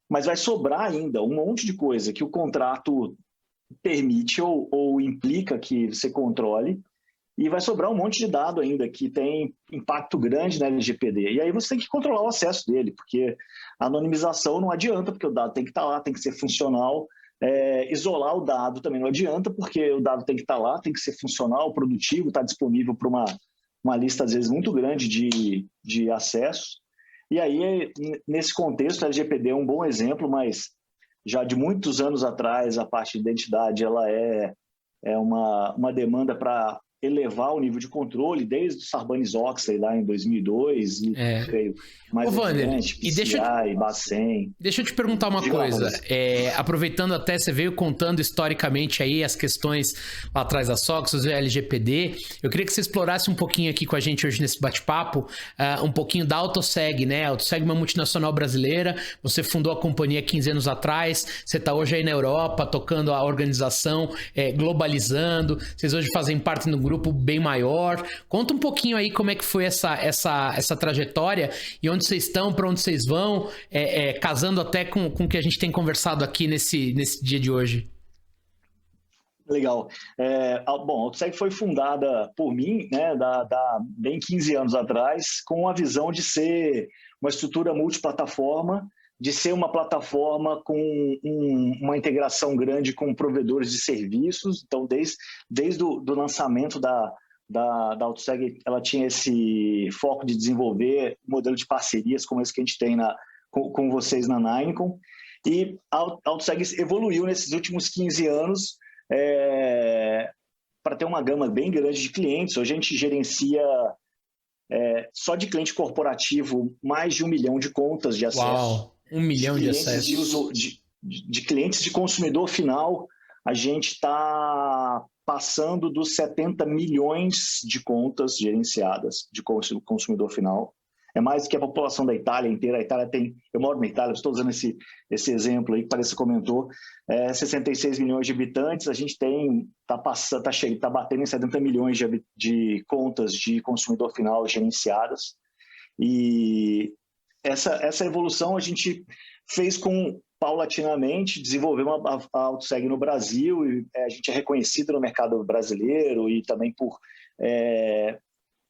Mas vai sobrar ainda um monte de coisa que o contrato permite ou implica que você controle, e vai sobrar um monte de dado ainda que tem impacto grande na LGPD. E aí você tem que controlar o acesso dele, porque a anonimização não adianta, porque o dado tem que estar lá, tem que ser funcional. Isolar o dado também não adianta, porque o dado tem que estar lá, tem que ser funcional, produtivo, está disponível para uma lista, às vezes, muito grande de acessos. E aí, nesse contexto, a LGPD é um bom exemplo, mas já de muitos anos atrás, a parte de identidade ela é uma demanda para elevar o nível de controle, desde o Sarbanes-Oxley lá em 2002, e veio mais adiante, PCI, Bacen. Deixa eu te perguntar uma coisa, aproveitando até, você veio contando historicamente aí as questões lá atrás da SOX, o LGPD, eu queria que você explorasse um pouquinho aqui com a gente hoje nesse bate-papo, um pouquinho da AutoSeg, né? A AutoSeg é uma multinacional brasileira, você fundou a companhia 15 anos atrás, você está hoje aí na Europa, tocando a organização, globalizando, vocês hoje fazem parte do grupo bem maior. Conta um pouquinho aí como é que foi essa trajetória e onde vocês estão, para onde vocês vão, casando até com o que a gente tem conversado aqui nesse dia de hoje. Legal. Bom, a AutoSeg foi fundada por mim, né, bem 15 anos atrás, com a visão de ser uma estrutura multiplataforma, de ser uma plataforma com uma integração grande com provedores de serviços. Então, desde o lançamento da da AutoSeg, ela tinha esse foco de desenvolver um modelo de parcerias como esse que a gente tem com vocês na Ninicom, e a AutoSeg evoluiu nesses últimos 15 anos para ter uma gama bem grande de clientes. Hoje a gente gerencia, só de cliente corporativo, mais de 1 milhão de contas de acesso. Uau, 1 milhão de acessos. De clientes de consumidor final, a gente está passando dos 70 milhões de contas gerenciadas de consumidor final. É mais do que a população da Itália inteira. A Itália tem... Eu moro na Itália, estou usando esse exemplo aí que parece que comentou. 66 milhões de habitantes, a gente está batendo em 70 milhões de contas de consumidor final gerenciadas. E essa evolução a gente fez paulatinamente, desenvolvemos a AutoSeg no Brasil, e a gente é reconhecido no mercado brasileiro e também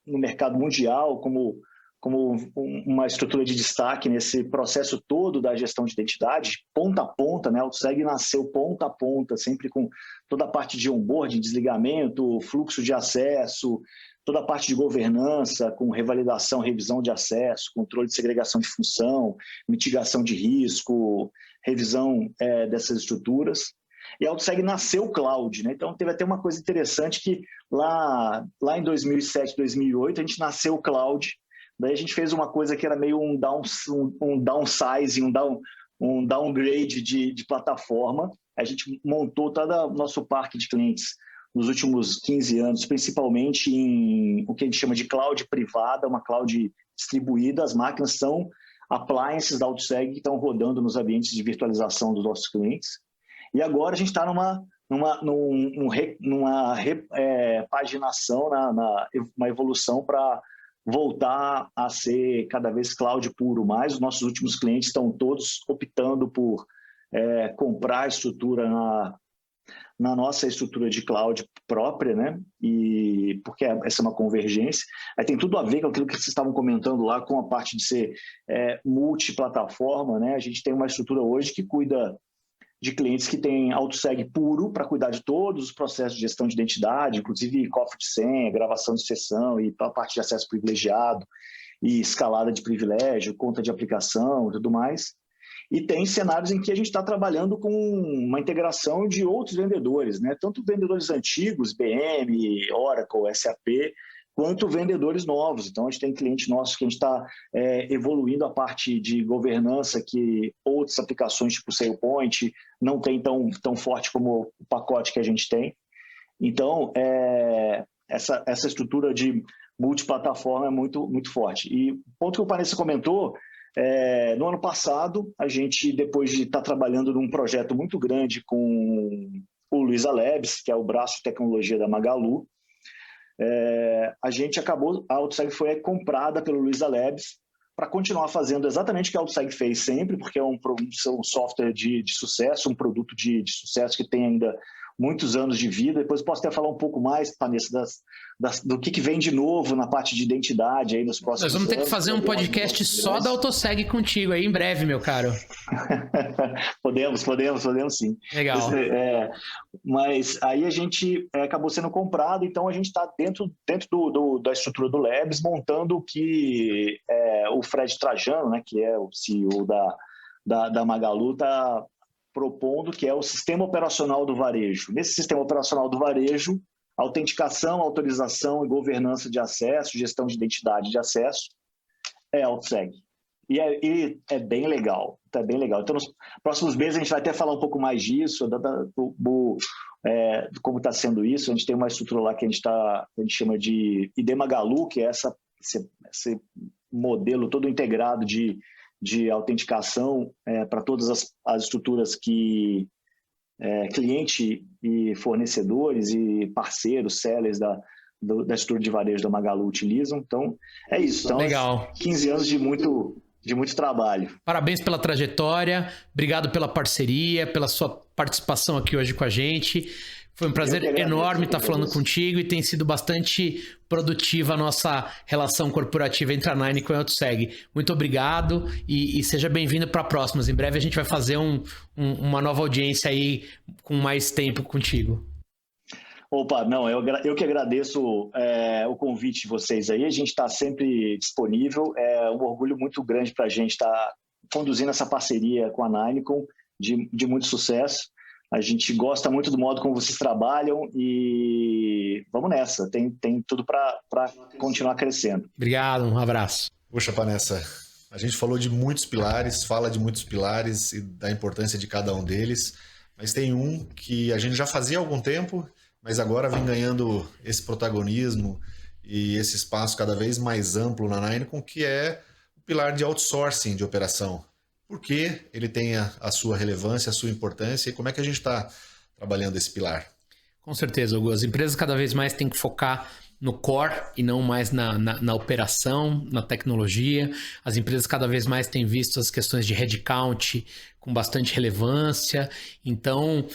no mercado mundial como uma estrutura de destaque nesse processo todo da gestão de identidade, ponta a ponta, né? A AutoSeg nasceu ponta a ponta, sempre com toda a parte de onboarding, desligamento, fluxo de acesso, toda a parte de governança, com revalidação, revisão de acesso, controle de segregação de função, mitigação de risco, revisão dessas estruturas. E a AutoSeg nasceu cloud, né? Então teve até uma coisa interessante que lá em 2007, 2008, a gente nasceu cloud. Daí a gente fez uma coisa que era meio um downsizing, um downgrade de plataforma. A gente montou todo o nosso parque de clientes nos últimos 15 anos, principalmente em o que a gente chama de cloud privada, uma cloud distribuída. As máquinas são appliances da AutoSeg que estão rodando nos ambientes de virtualização dos nossos clientes. E agora a gente está numa repaginação, uma evolução para voltar a ser cada vez cloud puro mais. Os nossos últimos clientes estão todos optando por comprar estrutura na nossa estrutura de cloud própria, né? E porque essa é uma convergência. Aí tem tudo a ver com aquilo que vocês estavam comentando lá, com a parte de ser multiplataforma, né? A gente tem uma estrutura hoje que cuida de clientes que têm AutoSeg puro para cuidar de todos os processos de gestão de identidade, inclusive cofre de senha, gravação de sessão e a parte de acesso privilegiado e escalada de privilégio, conta de aplicação e tudo mais. E tem cenários em que a gente está trabalhando com uma integração de outros vendedores, né? Tanto vendedores antigos, IBM, Oracle, SAP, quanto vendedores novos. Então, a gente tem cliente nosso que a gente está evoluindo a parte de governança que outras aplicações, tipo SailPoint, não tem tão forte como o pacote que a gente tem. Então, essa estrutura de multiplataforma é muito, muito forte. E o ponto que o Vanessa comentou, no ano passado, a gente, depois de estar trabalhando num projeto muito grande com o Luiza Labs, que é o braço de tecnologia da Magalu, a AutoSeg foi comprada pelo Luiza Labs para continuar fazendo exatamente o que a AutoSeg fez sempre, porque é um software de sucesso, um produto de sucesso que tem ainda muitos anos de vida. Depois posso até falar um pouco mais, Vanessa, do que vem de novo na parte de identidade aí nos próximos anos. Nós vamos ter que fazer um podcast só da AutoSeg contigo aí em breve, meu caro. Podemos sim. Legal. Mas aí a gente acabou sendo comprado, então a gente está dentro da estrutura do Labs, montando o que o Fred Trajano, né, que é o CEO da Magalu, está propondo, que é o sistema operacional do varejo. Nesse sistema operacional do varejo, autenticação, autorização e governança de acesso, gestão de identidade de acesso, é AutoSeg. E é bem legal, tá bem legal. Então, nos próximos meses a gente vai até falar um pouco mais disso, como está sendo isso. A gente tem uma estrutura lá que a gente chama de ID Magalu, que é esse modelo todo integrado de autenticação para todas as estruturas que cliente e fornecedores e parceiros, sellers da estrutura de varejo da Magalu utilizam. Então, é isso. Então, legal. 15 anos de muito trabalho. Parabéns pela trajetória, obrigado pela parceria, pela sua participação aqui hoje com a gente. Foi um prazer enorme estar falando contigo e tem sido bastante produtiva a nossa relação corporativa entre a Ninicom e a AutoSeg. Muito obrigado e seja bem-vindo para próximas. Em breve a gente vai fazer uma nova audiência aí com mais tempo contigo. Opa, não, eu que agradeço o convite de vocês aí, a gente está sempre disponível, é um orgulho muito grande para a gente estar conduzindo essa parceria com a Ninicom, de muito sucesso. A gente gosta muito do modo como vocês trabalham e vamos nessa, tem tudo para continuar crescendo. Obrigado, um abraço. Puxa, Vanessa, a gente falou de muitos pilares, fala de muitos pilares e da importância de cada um deles, mas tem um que a gente já fazia há algum tempo, mas agora vem ganhando esse protagonismo e esse espaço cada vez mais amplo na Ninicom, que é o pilar de outsourcing de operação. Por que ele tem a sua relevância, a sua importância e como é que a gente está trabalhando esse pilar? Com certeza, Hugo. As empresas cada vez mais têm que focar no core e não mais na operação, na tecnologia. As empresas cada vez mais têm visto as questões de headcount com bastante relevância. Então,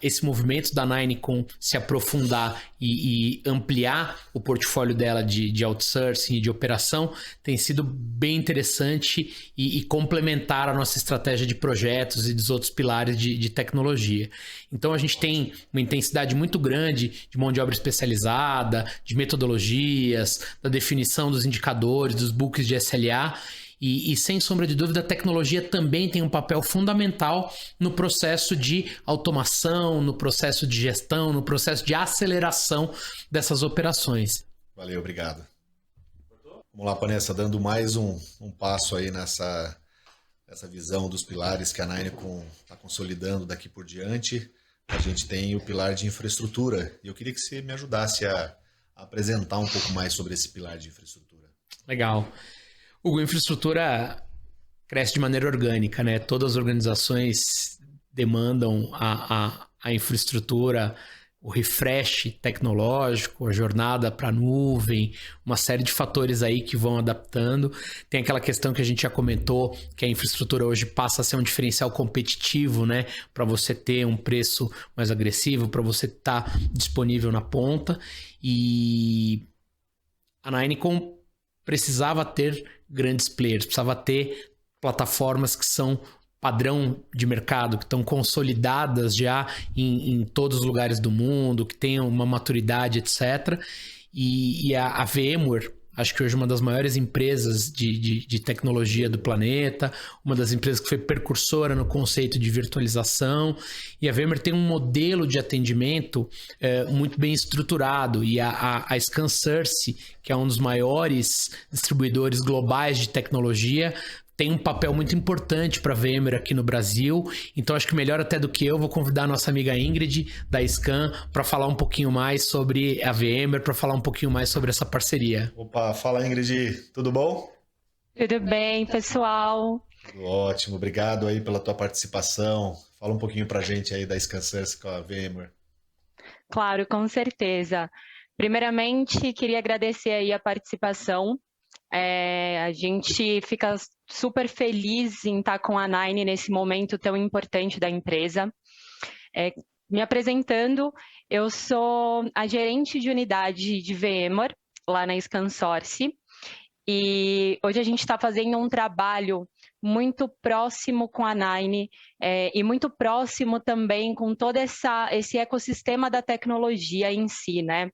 esse movimento da Ninicom se aprofundar e ampliar o portfólio dela de outsourcing e de operação tem sido bem interessante e complementar a nossa estratégia de projetos e dos outros pilares de tecnologia. Então, a gente tem uma intensidade muito grande de mão de obra especializada, de metodologias, da definição dos indicadores, dos books de SLA. E sem sombra de dúvida, a tecnologia também tem um papel fundamental no processo de automação, no processo de gestão, no processo de aceleração dessas operações. Valeu, obrigado. Vamos lá, Vanessa, dando mais um passo aí nessa visão dos pilares que a Ninicom está consolidando daqui por diante. A gente tem o pilar de infraestrutura e eu queria que você me ajudasse a apresentar um pouco mais sobre esse pilar de infraestrutura. Legal. Hugo, infraestrutura cresce de maneira orgânica, né? Todas as organizações demandam a infraestrutura, o refresh tecnológico, a jornada para a nuvem, uma série de fatores aí que vão adaptando. Tem aquela questão que a gente já comentou, que a infraestrutura hoje passa a ser um diferencial competitivo, né? Para você ter um preço mais agressivo, para você estar disponível na ponta. E a Ninicom precisava ter grandes players, precisava ter plataformas que são padrão de mercado, que estão consolidadas já em todos os lugares do mundo, que tenham uma maturidade, etc. E a VMware, acho que hoje uma das maiores empresas de tecnologia do planeta, uma das empresas que foi precursora no conceito de virtualização, e a VMware tem um modelo de atendimento muito bem estruturado, e a ScanSource, que é um dos maiores distribuidores globais de tecnologia, tem um papel muito importante para a VMware aqui no Brasil. Então, acho que melhor até do que eu, vou convidar a nossa amiga Ingrid, da Scan, para falar um pouquinho mais sobre a VMware, para falar um pouquinho mais sobre essa parceria. Opa, fala Ingrid, tudo bom? Tudo bem, pessoal? Tudo ótimo, obrigado aí pela tua participação. Fala um pouquinho para a gente aí da ScanSource com a VMware. Claro, com certeza. Primeiramente, queria agradecer aí a participação. A gente fica super feliz em estar com a Nine nesse momento tão importante da empresa. Me apresentando, eu sou a gerente de unidade de VMware lá na ScanSource e hoje a gente está fazendo um trabalho muito próximo com a Nine e muito próximo também com todo esse ecossistema da tecnologia em si, né?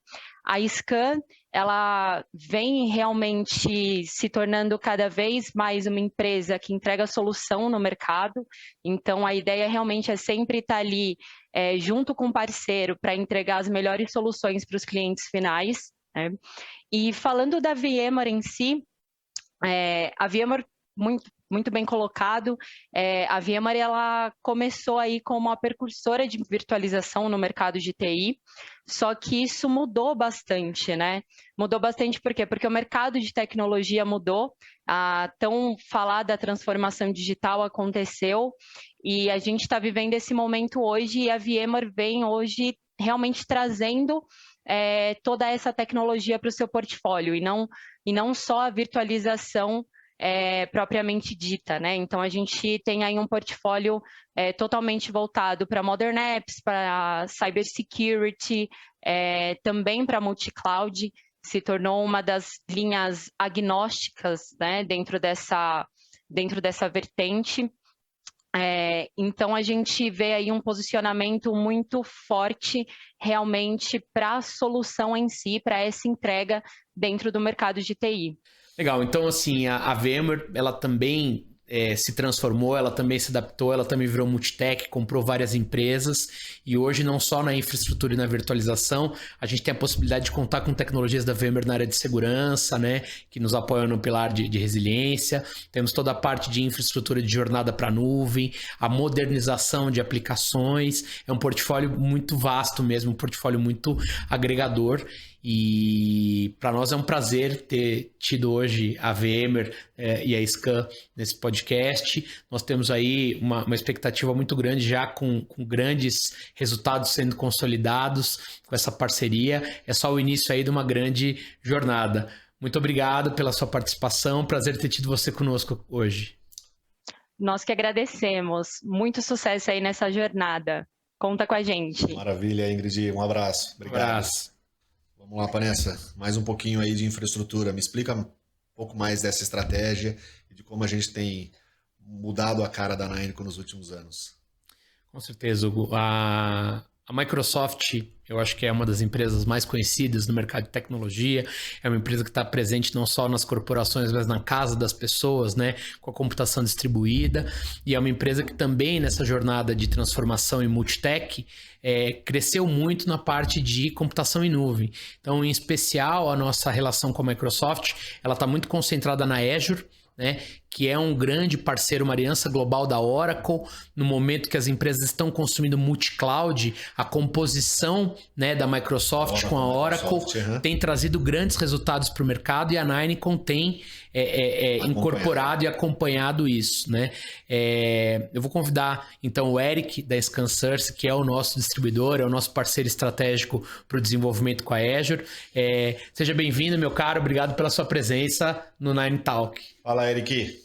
A Scan, ela vem realmente se tornando cada vez mais uma empresa que entrega solução no mercado. Então, a ideia realmente é sempre estar ali junto com o parceiro para entregar as melhores soluções para os clientes finais, né? E falando da VMware em si, a VMware, muito bem colocado, a VMware ela começou aí como uma precursora de virtualização no mercado de TI, só que isso mudou bastante, né? Mudou bastante por quê? Porque o mercado de tecnologia mudou, a tão falada transformação digital aconteceu e a gente está vivendo esse momento hoje e a VMware vem hoje realmente trazendo toda essa tecnologia para o seu portfólio e não só a virtualização propriamente dita, né? Então, a gente tem aí um portfólio totalmente voltado para Modern Apps, para Cybersecurity, também para multi-cloud, se tornou uma das linhas agnósticas, né, dentro dessa vertente. Então, a gente vê aí um posicionamento muito forte realmente para a solução em si, para essa entrega dentro do mercado de TI. Legal, então assim, a VMware, ela também se transformou, ela também se adaptou, ela também virou multitech, comprou várias empresas e hoje não só na infraestrutura e na virtualização, a gente tem a possibilidade de contar com tecnologias da VMware na área de segurança, né, que nos apoiam no pilar de resiliência, temos toda a parte de infraestrutura de jornada para a nuvem, a modernização de aplicações, é um portfólio muito vasto mesmo, um portfólio muito agregador. E para nós é um prazer ter tido hoje a VMware e a Scan nesse podcast. Nós temos aí uma expectativa muito grande já com grandes resultados sendo consolidados com essa parceria. É só o início aí de uma grande jornada. Muito obrigado pela sua participação. Prazer ter tido você conosco hoje. Nós que agradecemos. Muito sucesso aí nessa jornada. Conta com a gente. Maravilha, Ingrid. Um abraço. Obrigado. Um abraço. Vamos lá, Vanessa. Mais um pouquinho aí de infraestrutura. Me explica um pouco mais dessa estratégia e de como a gente tem mudado a cara da Nineco nos últimos anos. Com certeza, Hugo. A Microsoft, eu acho que é uma das empresas mais conhecidas no mercado de tecnologia. É uma empresa que está presente não só nas corporações, mas na casa das pessoas, né? Com a computação distribuída. E é uma empresa que também, nessa jornada de transformação em multitech, cresceu muito na parte de computação em nuvem. Então, em especial, a nossa relação com a Microsoft, ela está muito concentrada na Azure, né, que é um grande parceiro, uma aliança global da Oracle. No momento que as empresas estão consumindo multi-cloud, a composição, né, da Microsoft com a Oracle tem trazido grandes resultados para o mercado e a Ninecon tem incorporado e acompanhado isso, né? Eu vou convidar então o Eric da ScanSource, que é o nosso distribuidor, é o nosso parceiro estratégico para o desenvolvimento com a Azure. Seja bem-vindo, meu caro, obrigado pela sua presença no Nine Talk. Fala, Eric.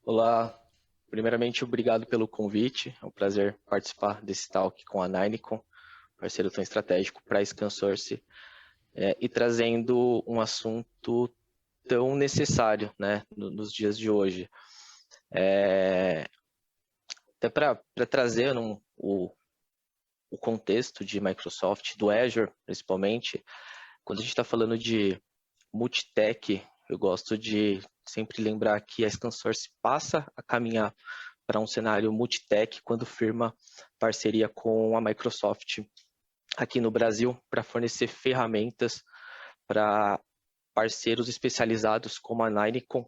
Olá, primeiramente obrigado pelo convite, é um prazer participar desse talk com a Ninecon, parceiro tão estratégico para a ScanSource, e trazendo um assunto tão necessário, né, nos dias de hoje. Até para trazer o contexto de Microsoft, do Azure principalmente, quando a gente está falando de multitech, eu gosto de sempre lembrar que a ScanSource passa a caminhar para um cenário multitech quando firma parceria com a Microsoft aqui no Brasil para fornecer ferramentas para parceiros especializados como a Ninecon,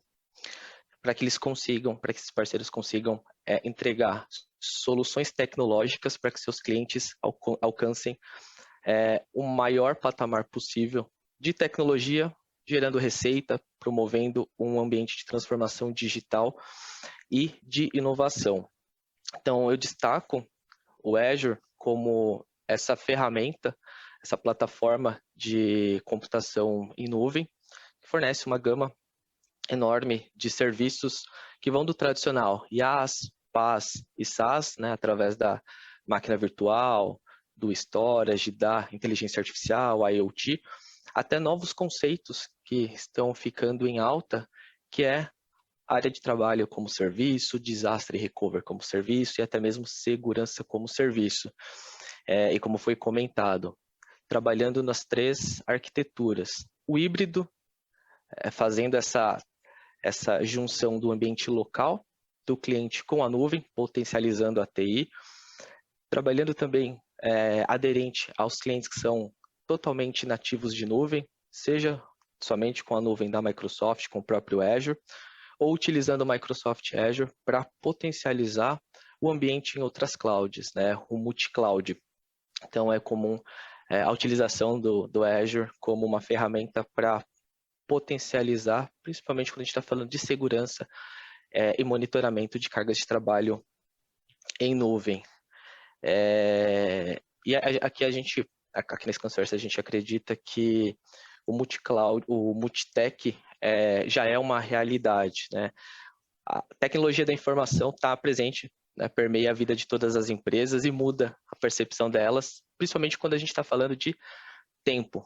para que esses parceiros consigam entregar soluções tecnológicas para que seus clientes alcancem o maior patamar possível de tecnologia, gerando receita, promovendo um ambiente de transformação digital e de inovação. Então, eu destaco o Azure como essa ferramenta, essa plataforma de computação em nuvem, que fornece uma gama enorme de serviços que vão do tradicional IaaS, PaaS e SaaS, né, através da máquina virtual, do storage, da inteligência artificial, IoT, até novos conceitos que estão ficando em alta, que é área de trabalho como serviço, desastre recovery como serviço e até mesmo segurança como serviço. E como foi comentado, trabalhando nas 3 arquiteturas. O híbrido, fazendo essa junção do ambiente local do cliente com a nuvem, potencializando a TI, trabalhando também aderente aos clientes que são totalmente nativos de nuvem, seja somente com a nuvem da Microsoft, com o próprio Azure, ou utilizando o Microsoft Azure para potencializar o ambiente em outras clouds, né, o multi-cloud. Então, é comum a utilização do Azure como uma ferramenta para potencializar, principalmente quando a gente está falando de segurança e monitoramento de cargas de trabalho em nuvem. E aqui na ScanSource a gente acredita que o multi-cloud, o multitech já é uma realidade, né? A tecnologia da informação está presente, né, permeia a vida de todas as empresas e muda a percepção delas, principalmente quando a gente está falando de tempo.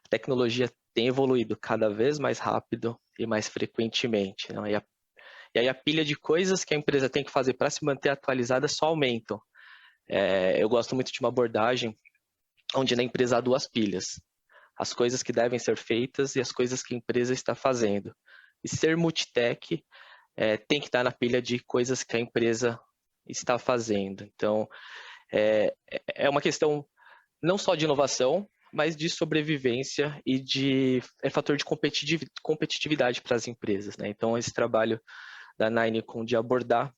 A tecnologia tem evoluído cada vez mais rápido e mais frequentemente, né? E aí a pilha de coisas que a empresa tem que fazer para se manter atualizada só aumentam. Eu gosto muito de uma abordagem onde na empresa há duas pilhas. As coisas que devem ser feitas e as coisas que a empresa está fazendo. E ser multitech tem que estar na pilha de coisas que a empresa está fazendo. Então, é uma questão não só de inovação, mas de sobrevivência e de fator de competitividade para as empresas, né? Então, esse trabalho da Ninecom de abordar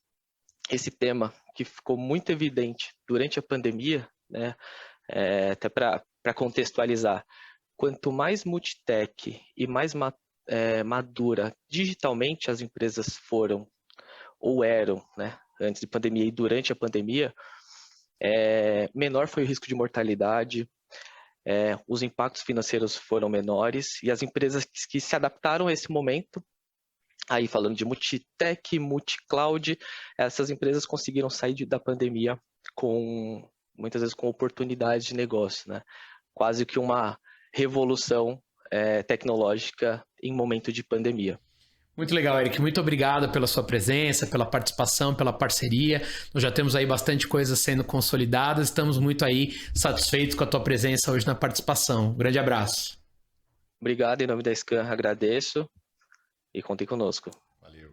esse tema que ficou muito evidente durante a pandemia, né? Até para contextualizar, quanto mais multitech e mais madura digitalmente as empresas foram ou eram, né, antes de pandemia e durante a pandemia, menor foi o risco de mortalidade, os impactos financeiros foram menores e as empresas que se adaptaram a esse momento, aí falando de multitech, multicloud, essas empresas conseguiram sair da pandemia muitas vezes com oportunidades de negócio, né? Quase que uma revolução tecnológica em momento de pandemia. Muito legal, Eric. Muito obrigado pela sua presença, pela participação, pela parceria. Nós já temos aí bastante coisas sendo consolidadas. Estamos muito aí satisfeitos com a tua presença hoje na participação. Um grande abraço. Obrigado, em nome da Scan, agradeço e contem conosco. Valeu.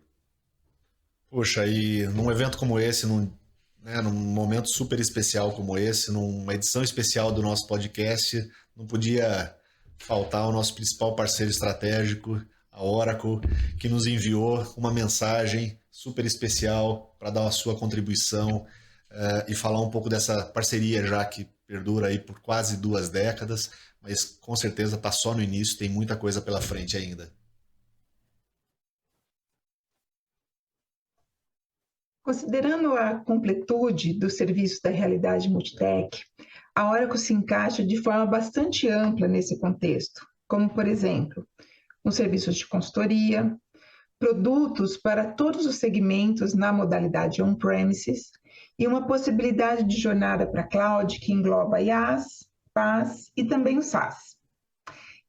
Poxa, e num evento como esse, num momento super especial como esse, numa edição especial do nosso podcast, não podia faltar o nosso principal parceiro estratégico, a Oracle, que nos enviou uma mensagem super especial para dar a sua contribuição e falar um pouco dessa parceria já que perdura aí por quase 2 décadas, mas com certeza está só no início, tem muita coisa pela frente ainda. Considerando a completude do serviço da realidade multitech, a Oracle se encaixa de forma bastante ampla nesse contexto, como, por exemplo, com serviços de consultoria, produtos para todos os segmentos na modalidade on-premises e uma possibilidade de jornada para cloud que engloba IaaS, PaaS e também o SaaS.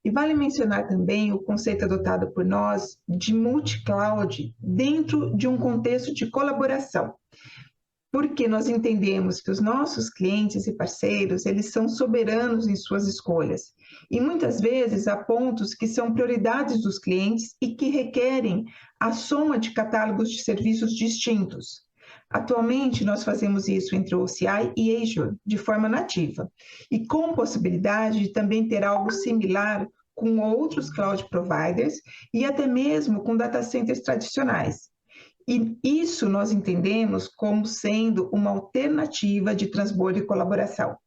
E vale mencionar também o conceito adotado por nós de multi-cloud dentro de um contexto de colaboração, porque nós entendemos que os nossos clientes e parceiros, eles são soberanos em suas escolhas. E muitas vezes há pontos que são prioridades dos clientes e que requerem a soma de catálogos de serviços distintos. Atualmente, nós fazemos isso entre o OCI e Azure, de forma nativa, e com possibilidade de também ter algo similar com outros cloud providers e até mesmo com data centers tradicionais. E isso nós entendemos como sendo uma alternativa de transbordo e colaboração.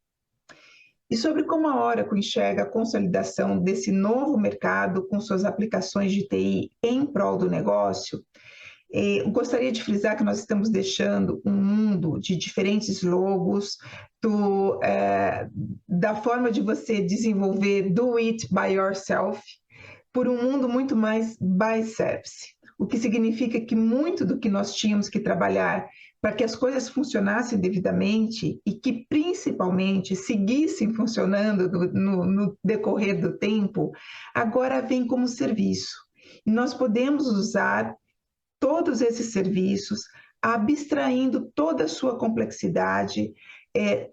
E sobre como a Oracle enxerga a consolidação desse novo mercado com suas aplicações de TI em prol do negócio, eu gostaria de frisar que nós estamos deixando um mundo de diferentes logos, da forma de você desenvolver do it by yourself, por um mundo muito mais by service. O que significa que muito do que nós tínhamos que trabalhar para que as coisas funcionassem devidamente e que, principalmente, seguissem funcionando no decorrer do tempo, agora vem como serviço. E nós podemos usar todos esses serviços, abstraindo toda a sua complexidade,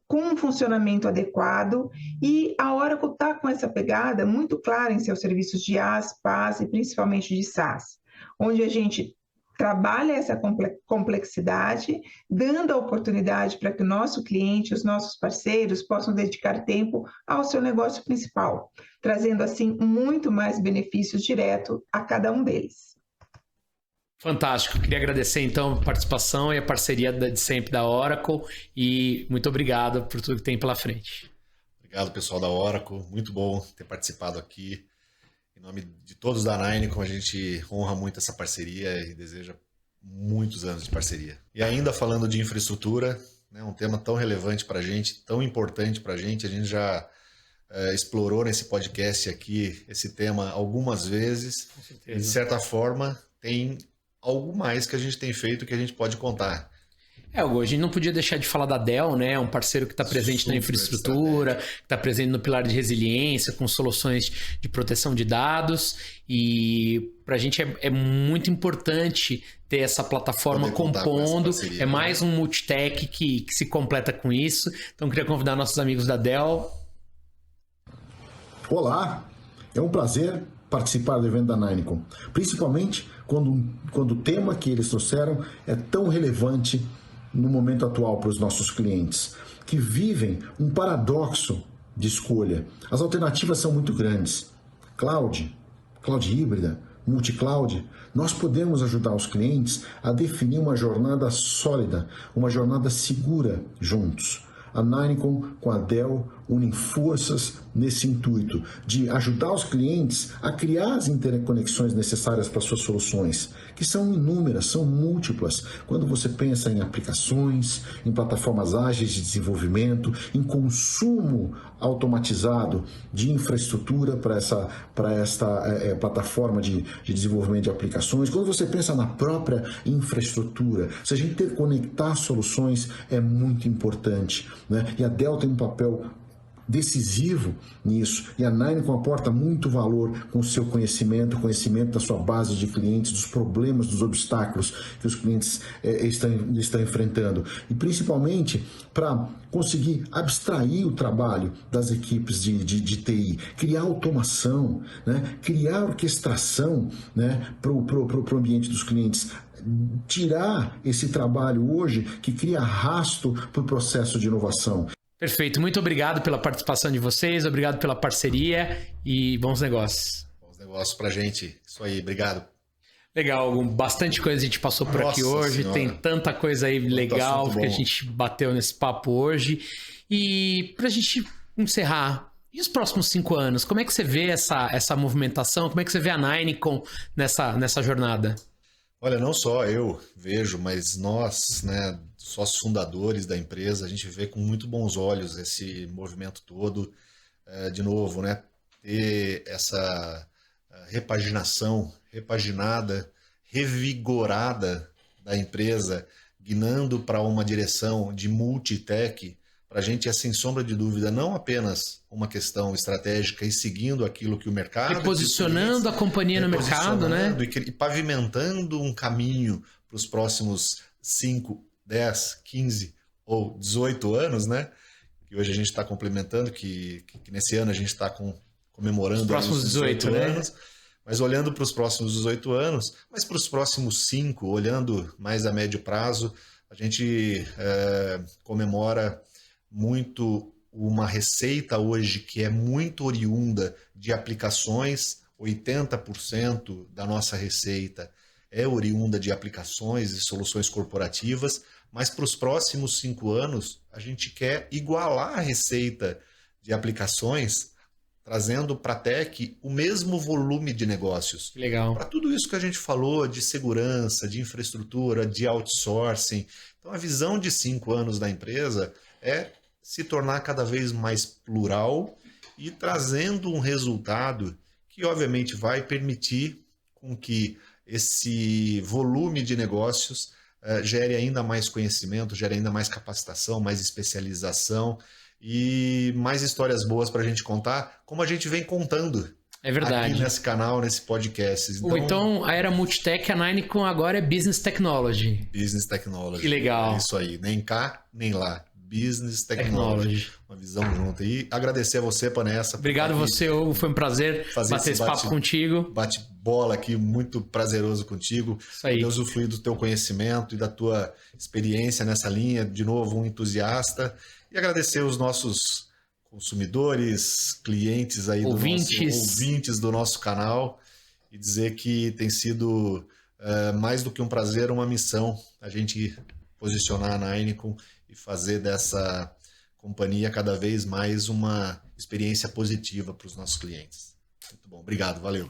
com um funcionamento adequado, e a Oracle está com essa pegada muito clara em seus serviços de IaaS, PaaS e principalmente de SaaS, onde a gente trabalha essa complexidade, dando a oportunidade para que o nosso cliente, os nossos parceiros possam dedicar tempo ao seu negócio principal, trazendo assim muito mais benefícios direto a cada um deles. Fantástico. Queria agradecer então a participação e a parceria de sempre da Oracle e muito obrigado por tudo que tem pela frente. Obrigado, pessoal da Oracle. Muito bom ter participado aqui. Em nome de todos da Ninecom, a gente honra muito essa parceria e deseja muitos anos de parceria. E ainda falando de infraestrutura, né, um tema tão relevante para a gente, tão importante para a gente já explorou nesse podcast aqui esse tema algumas vezes. Com certeza. E de certa forma tem algo mais que a gente tem feito que a gente pode contar. Hugo, a gente não podia deixar de falar da Dell, né? Um parceiro que está presente na infraestrutura, que está presente no pilar de resiliência, com soluções de proteção de dados. E para a gente é muito importante ter essa plataforma compondo. É mais um multitech que se completa com isso. Então, queria convidar nossos amigos da Dell. Olá, é um prazer participar do evento da Ninicom, principalmente quando o tema que eles trouxeram é tão relevante no momento atual para os nossos clientes, que vivem um paradoxo de escolha. As alternativas são muito grandes. Cloud híbrida, multi-cloud, nós podemos ajudar os clientes a definir uma jornada sólida, uma jornada segura juntos. A Ninicom com a Dell unem forças nesse intuito de ajudar os clientes a criar as interconexões necessárias para suas soluções, que são inúmeras, são múltiplas. Quando você pensa em aplicações, em plataformas ágeis de desenvolvimento, em consumo automatizado de infraestrutura para esta plataforma de desenvolvimento de aplicações, quando você pensa na própria infraestrutura, se a gente interconectar soluções é muito importante, né? E a Dell tem um papel decisivo nisso, e a Ninicom aporta muito valor com o seu conhecimento da sua base de clientes, dos problemas, dos obstáculos que os clientes estão enfrentando, e principalmente para conseguir abstrair o trabalho das equipes de TI, criar automação, né? Criar orquestração, né? para o ambiente dos clientes, tirar esse trabalho hoje que cria arrasto para o processo de inovação. Perfeito, muito obrigado pela participação de vocês, obrigado pela parceria e bons negócios. Bons negócios pra gente, isso aí, obrigado. Legal, bastante coisa a gente passou por aqui hoje, senhora. Tem tanta coisa aí legal que a gente bateu nesse papo hoje. E pra gente encerrar, e os próximos 5 anos, como é que você vê essa movimentação, como é que você vê a Ninicom nessa jornada? Olha, não só eu vejo, mas nós, né, sócios fundadores da empresa, a gente vê com muito bons olhos esse movimento todo. De novo, né, ter essa repaginada, revigorada da empresa, guinando para uma direção de multitech, para a gente é, sem sombra de dúvida, não apenas uma questão estratégica e seguindo aquilo que o mercado... Reposicionando a companhia no mercado, né? E pavimentando um caminho para os próximos 5, 10, 15 ou 18 anos, né? Que hoje a gente está complementando, que nesse ano a gente está comemorando os próximos 18 anos. Né? Mas olhando para os próximos 18 anos, mas para os próximos 5, olhando mais a médio prazo, a gente comemora muito uma receita hoje que é muito oriunda de aplicações. 80% da nossa receita é oriunda de aplicações e soluções corporativas, mas para os próximos 5 anos a gente quer igualar a receita de aplicações, trazendo para a tech o mesmo volume de negócios. Legal. Para tudo isso que a gente falou de segurança, de infraestrutura, de outsourcing. Então a visão de 5 anos da empresa é se tornar cada vez mais plural e trazendo um resultado que obviamente vai permitir com que esse volume de negócios gere ainda mais conhecimento, gere ainda mais capacitação, mais especialização e mais histórias boas para a gente contar, como a gente vem contando. É verdade. Aqui nesse canal, nesse podcast. Então a era multitech, a Ninicom agora é Business Technology. Business Technology. Que legal. É isso aí, nem cá, nem lá. Business Technology. Uma visão junta. E agradecer a você, Panessa. Obrigado você, Hugo. Foi um prazer bater esse papo contigo. Bate-bola aqui, muito prazeroso contigo. Isso aí. Poder usufruir do teu conhecimento e da tua experiência nessa linha. De novo, um entusiasta. E agradecer os nossos consumidores, clientes aí, ouvintes do nosso canal. E dizer que tem sido mais do que um prazer, uma missão a gente posicionar a Ninicom e fazer dessa companhia cada vez mais uma experiência positiva para os nossos clientes. Muito bom, obrigado, valeu.